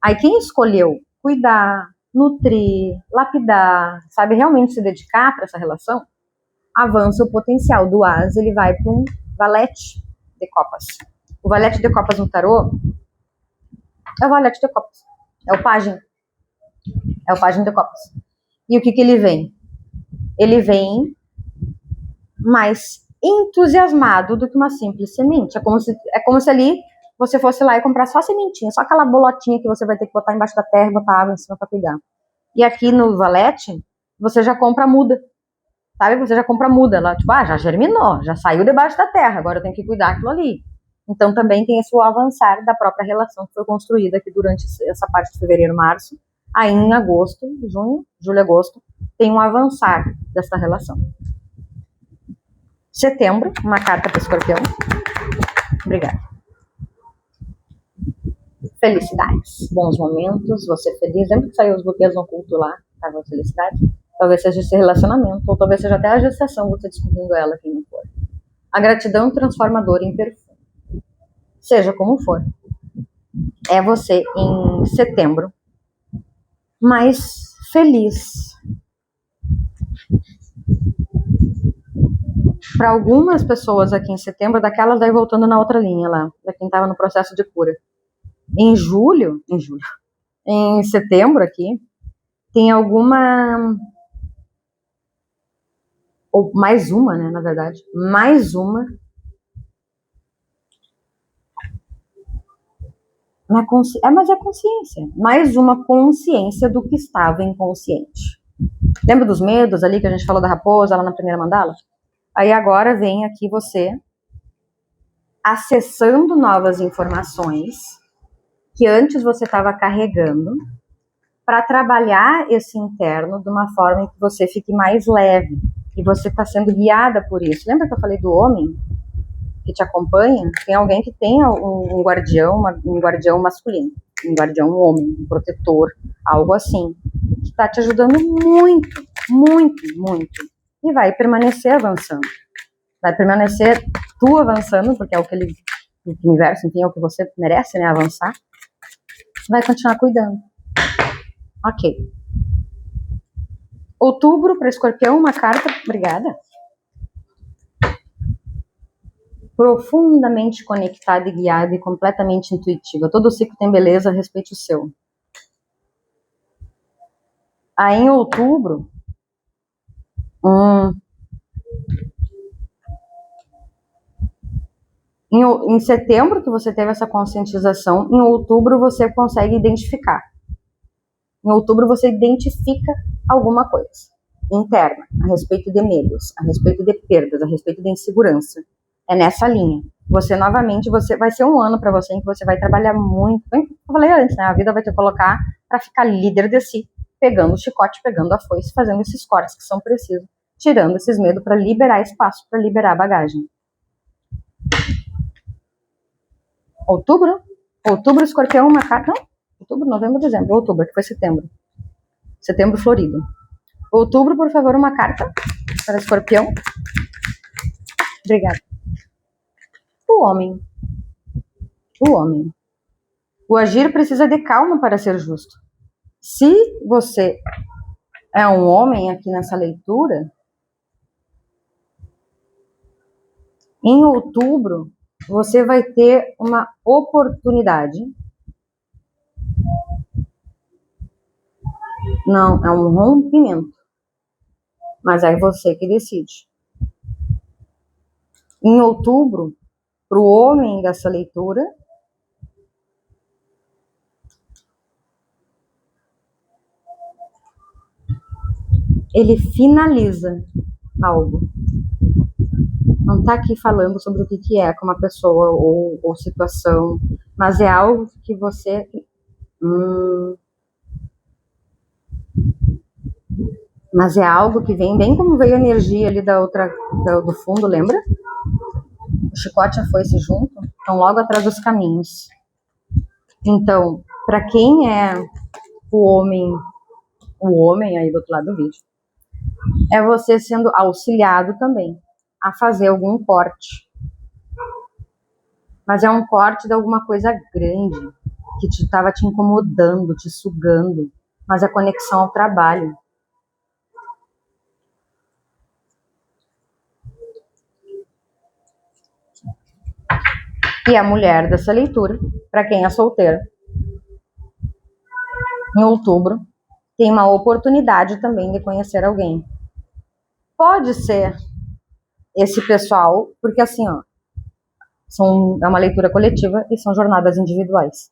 Aí quem escolheu cuidar, nutrir, lapidar, sabe, realmente se dedicar para essa relação, avança o potencial do As, ele vai para um valete de copas. O valete de copas no tarô é o valete de copas. É o pajem. É o pajem de copas. E o que ele vem? Ele vem mais entusiasmado do que uma simples semente. É como se ali você fosse lá e comprar só a sementinha, só aquela bolotinha que você vai ter que botar embaixo da terra e botar água em cima para cuidar. E aqui no valete, você já compra a muda. Sabe? Você já compra a muda. Ela, tipo, já germinou, já saiu debaixo da terra, agora eu tenho que cuidar aquilo ali. Então também tem esse avançar da própria relação que foi construída aqui durante essa parte de fevereiro, março. Aí em agosto, junho, julho, agosto, tem um avançar dessa relação. Setembro, uma carta para o escorpião. Obrigada. Felicidades, bons momentos, você feliz. Lembra que saiu os bloqueios no culto lá? Tava felicidade? Talvez seja esse relacionamento, ou talvez seja até a gestação, você descobrindo ela, quem não for. A gratidão transformadora em perfume. Seja como for. é você em setembro mais feliz. Para algumas pessoas aqui em setembro, daquelas daí voltando na outra linha lá, da quem estava no processo de cura. Em setembro aqui, tem alguma, ou mais uma, né, na verdade, mais uma mas é consciência, mais uma consciência do que estava inconsciente. Lembra dos medos ali que a gente falou da raposa lá na primeira mandala? Aí agora vem aqui você acessando novas informações que antes você estava carregando para trabalhar esse interno de uma forma em que você fique mais leve e você está sendo guiada por isso. Lembra que eu falei do homem que te acompanha? Tem alguém que tem um guardião masculino, um guardião homem, um protetor, algo assim, que está te ajudando muito, muito, muito, e vai permanecer avançando. Vai permanecer tu avançando, porque é o que o universo, enfim, é o que você merece, né, avançar. Vai continuar cuidando. Ok. Outubro para Escorpião, uma carta, obrigada. Profundamente conectada e guiada e completamente intuitiva. Todo ciclo tem beleza, respeite o seu. Aí em outubro, em setembro que você teve essa conscientização, em outubro você consegue identificar. Em outubro você identifica alguma coisa interna, a respeito de medos, a respeito de perdas, a respeito de insegurança. É nessa linha. Você novamente, vai ser um ano para você em que você vai trabalhar muito. Como eu falei antes, né? A vida vai te colocar para ficar líder de si, pegando o chicote, pegando a foice, fazendo esses cortes que são precisos, tirando esses medos para liberar espaço, para liberar a bagagem. Outubro, Escorpião, uma carta. Não, outubro, novembro, dezembro. Outubro, que foi setembro. Setembro florido. Outubro, por favor, uma carta para Escorpião. Obrigada. O homem. O agir precisa de calma para ser justo. Se você é um homem aqui nessa leitura, em outubro você vai ter uma oportunidade. Não, é um rompimento. Mas é você que decide. Em outubro, para o homem dessa leitura, ele finaliza algo. Não está aqui falando sobre o que é com uma pessoa ou situação, mas é algo que você... Mas é algo que vem bem como veio a energia ali do fundo, lembra? O chicote e a foice junto, estão logo atrás dos caminhos. Então, para quem é o homem aí do outro lado do vídeo, é você sendo auxiliado também a fazer algum corte. Mas é um corte de alguma coisa grande que estava te incomodando, te sugando, mas é conexão ao trabalho. E a mulher dessa leitura, para quem é solteira, em outubro, tem uma oportunidade também de conhecer alguém. Pode ser esse pessoal, porque assim, ó, é uma leitura coletiva e são jornadas individuais.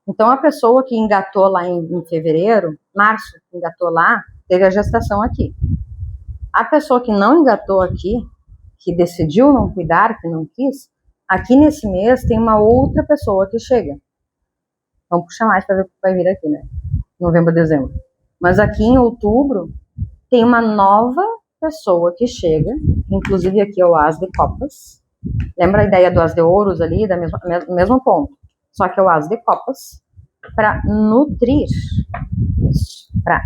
Então, a pessoa que engatou lá em fevereiro, março, engatou lá, teve a gestação aqui. A pessoa que não engatou aqui, que decidiu não cuidar, que não quis, aqui nesse mês tem uma outra pessoa que chega. Vamos puxar mais para ver o que vai vir aqui, né? Novembro, dezembro. Mas aqui em outubro tem uma nova pessoa que chega, inclusive aqui é o As de Copas. Lembra a ideia do As de Ouros ali, do mesmo ponto? Só que é o As de Copas para nutrir, para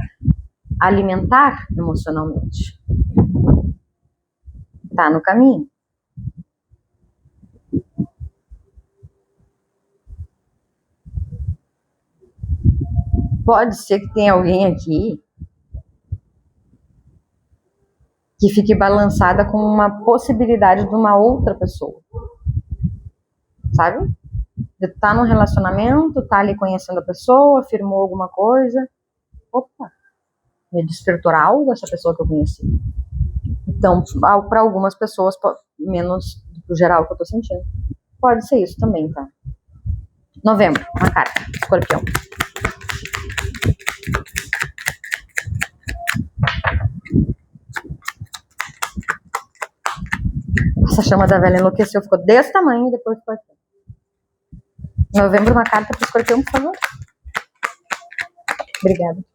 alimentar emocionalmente. Tá no caminho. Pode ser que tenha alguém aqui que fique balançada com uma possibilidade de uma outra pessoa, sabe? De tá num relacionamento, tá ali conhecendo a pessoa, afirmou alguma coisa, opa, me despertou algo essa pessoa que eu conheci. Então, para algumas pessoas, menos do geral que eu tô sentindo, pode ser isso também, tá? Novembro, uma carta, Escorpião. Essa chama da velha enlouqueceu, ficou desse tamanho e depois ficou aqui. Novembro, uma carta para o Escorpião, por favor. Obrigada.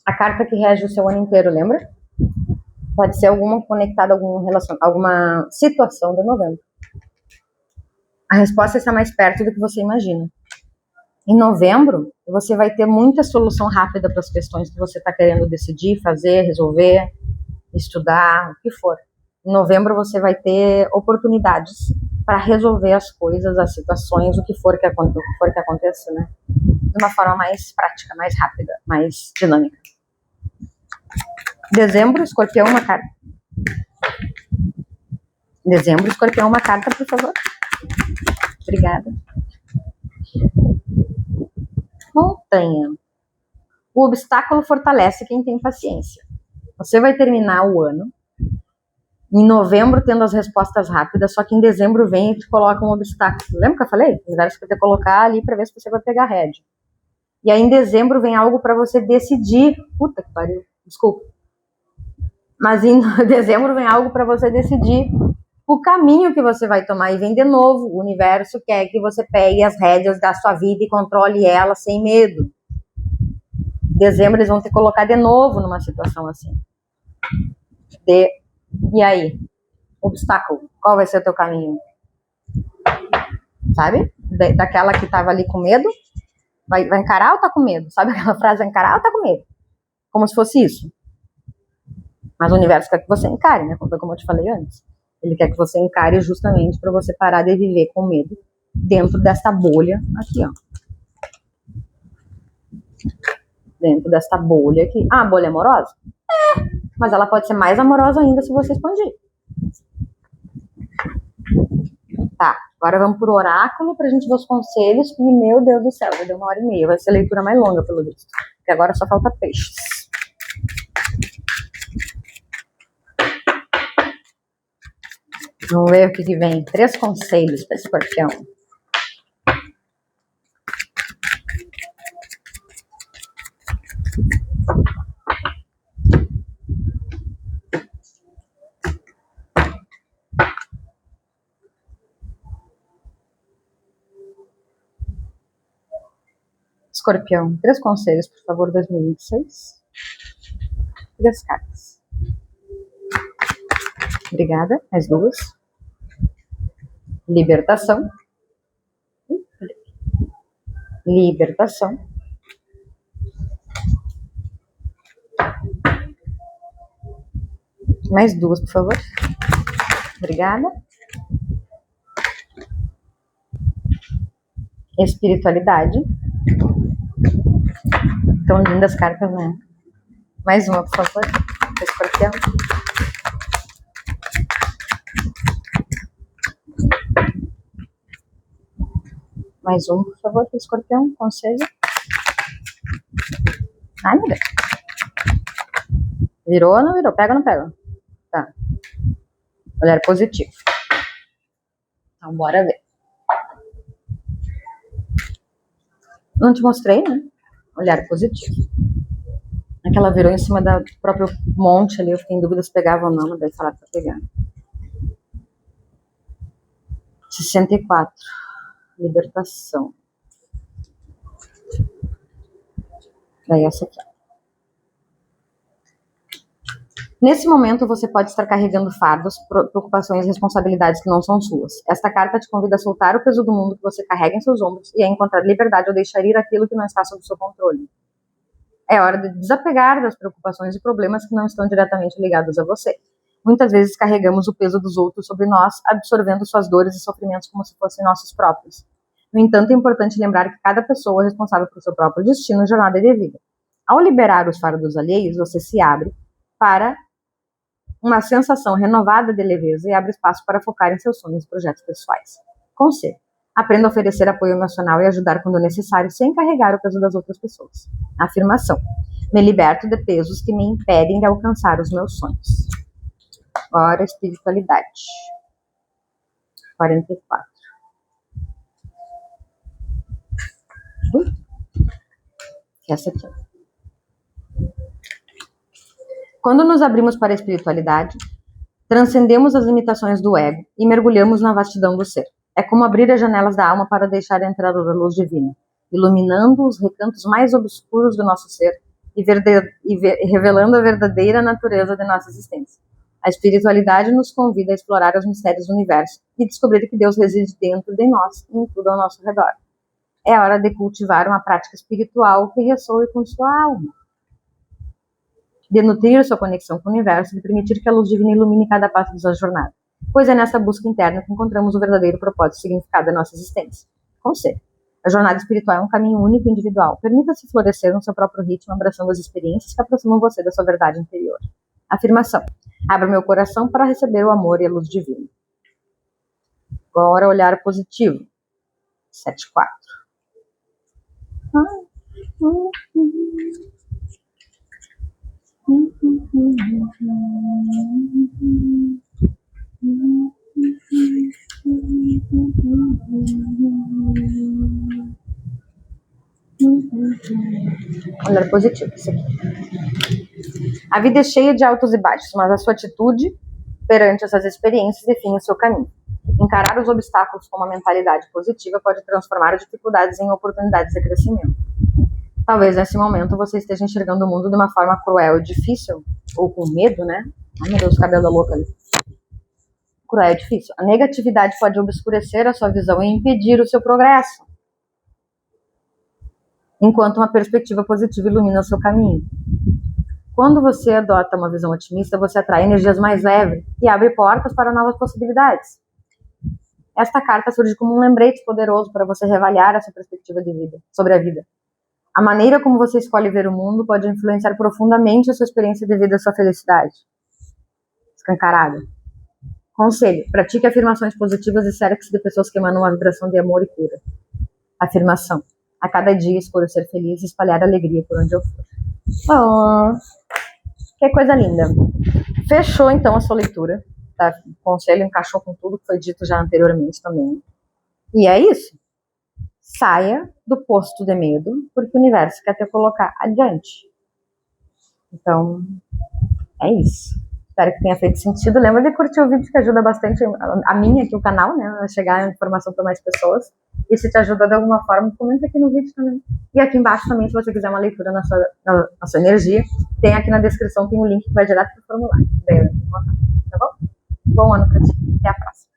A carta que rege o seu ano inteiro, lembra? Pode ser alguma conectada a alguma situação de novembro. A resposta está mais perto do que você imagina. Em novembro, você vai ter muita solução rápida para as questões que você está querendo decidir, fazer, resolver, estudar, o que for. Em novembro, você vai ter oportunidades para resolver as coisas, as situações, o que for que aconteça, né? De uma forma mais prática, mais rápida, mais dinâmica. Dezembro, Escorpião, uma carta. Dezembro, Escorpião, uma carta, por favor. Obrigada. Montanha. O obstáculo fortalece quem tem paciência. Você vai terminar o ano em novembro tendo as respostas rápidas, só que em dezembro vem e te coloca um obstáculo. Lembra que eu falei? O universo vai ter que colocar ali para ver se você vai pegar rédea. E aí em dezembro vem algo para você decidir. Puta que pariu, desculpa. Mas em dezembro vem algo para você decidir o caminho que você vai tomar. E vem de novo, o universo quer que você pegue as rédeas da sua vida e controle ela sem medo. Em dezembro eles vão te colocar de novo numa situação assim. E aí? Obstáculo. Qual vai ser o teu caminho? Sabe? Daquela que tava ali com medo, vai encarar ou tá com medo? Sabe aquela frase, vai encarar ou tá com medo? Como se fosse isso. Mas o universo quer que você encare, né? Como eu te falei antes. Ele quer que você encare justamente para você parar de viver com medo dentro dessa bolha aqui, ó. Dentro dessa bolha aqui. Ah, a bolha amorosa? É, mas ela pode ser mais amorosa ainda se você expandir. Tá, agora vamos pro oráculo pra gente ver os conselhos. E, meu Deus do céu, já deu 1h30. Vai ser a leitura mais longa, pelo visto. Porque agora só falta peixes. Vamos ver o que vem. 3 conselhos para Escorpião. Escorpião, 3 conselhos, por favor, 2026. 3 cartas. Obrigada. Mais 2. Libertação. Libertação. Mais 2, por favor. Obrigada. Espiritualidade. Tão lindas cartas, né? Mais uma, por favor. Escorpião. Mais um, por favor, Escorpião. Conselho. Ai, meu Deus. Virou ou não virou? Pega ou não pega? Tá. Olhar positivo. Então, bora ver. Não te mostrei, né? Olhar positivo. Aquela virou em cima do próprio monte ali. Eu fiquei em dúvida se pegava ou não, mas daí falaram pra pegar. 64. Libertação. Daí essa aqui. Nesse momento, você pode estar carregando fardos, preocupações e responsabilidades que não são suas. Esta carta te convida a soltar o peso do mundo que você carrega em seus ombros e a encontrar liberdade ou deixar ir aquilo que não está sob seu controle. É hora de desapegar das preocupações e problemas que não estão diretamente ligados a você. Muitas vezes carregamos o peso dos outros sobre nós, absorvendo suas dores e sofrimentos como se fossem nossos próprios. No entanto, é importante lembrar que cada pessoa é responsável por seu próprio destino, jornada e vida. Ao liberar os fardos alheios, você se abre para uma sensação renovada de leveza e abre espaço para focar em seus sonhos e projetos pessoais. Conselho: aprenda a oferecer apoio emocional e ajudar quando necessário, sem carregar o peso das outras pessoas. Afirmação: me liberto de pesos que me impedem de alcançar os meus sonhos. Agora, espiritualidade. 44. Essa aqui. Quando nos abrimos para a espiritualidade, transcendemos as limitações do ego e mergulhamos na vastidão do ser. É como abrir as janelas da alma para deixar entrar a luz divina, iluminando os recantos mais obscuros do nosso ser e revelando a verdadeira natureza de nossa existência. A espiritualidade nos convida a explorar os mistérios do universo e descobrir que Deus reside dentro de nós e em tudo ao nosso redor. É hora de cultivar uma prática espiritual que ressoe com sua alma, de nutrir sua conexão com o universo e de permitir que a luz divina ilumine cada passo da sua jornada, pois é nessa busca interna que encontramos o verdadeiro propósito e significado da nossa existência. Conselho: a jornada espiritual é um caminho único e individual. Permita-se florescer no seu próprio ritmo, abraçando as experiências que aproximam você da sua verdade interior. Afirmação: abra meu coração para receber o amor e a luz divina. Agora, olhar positivo. 7.4. Olhar positivo, isso aqui. A vida é cheia de altos e baixos, mas a sua atitude perante essas experiências define o seu caminho. Encarar os obstáculos com uma mentalidade positiva pode transformar dificuldades em oportunidades de crescimento. Talvez nesse momento você esteja enxergando o mundo de uma forma cruel e difícil, ou com medo, né? Ai meu Deus, o cabelo da louca ali. Cruel e difícil. A negatividade pode obscurecer a sua visão e impedir o seu progresso, enquanto uma perspectiva positiva ilumina o seu caminho. Quando você adota uma visão otimista, você atrai energias mais leves e abre portas para novas possibilidades. Esta carta surge como um lembrete poderoso para você reavaliar a sua perspectiva de vida, sobre a vida. A maneira como você escolhe ver o mundo pode influenciar profundamente a sua experiência de vida e a sua felicidade. Escancarado. Conselho: pratique afirmações positivas e cerque-se de pessoas que emanam uma vibração de amor e cura. Afirmação: a cada dia escolho ser feliz e espalhar alegria por onde eu for. Oh, que coisa linda. Fechou então a sua leitura. Tá? O conselho encaixou com tudo que foi dito já anteriormente também. E é isso. Saia do posto de medo, porque o universo quer te colocar adiante. Então, é isso. Espero que tenha feito sentido. Lembra de curtir o vídeo, que ajuda bastante a mim aqui, o canal, né? A chegar a informação para mais pessoas. E se te ajudou de alguma forma, comenta aqui no vídeo também. E aqui embaixo também, se você quiser uma leitura na sua energia, tem aqui na descrição, tem um link que vai direto para o formulário. Daí eu entro em contato, tá bom? Bom ano pra ti. Até a próxima.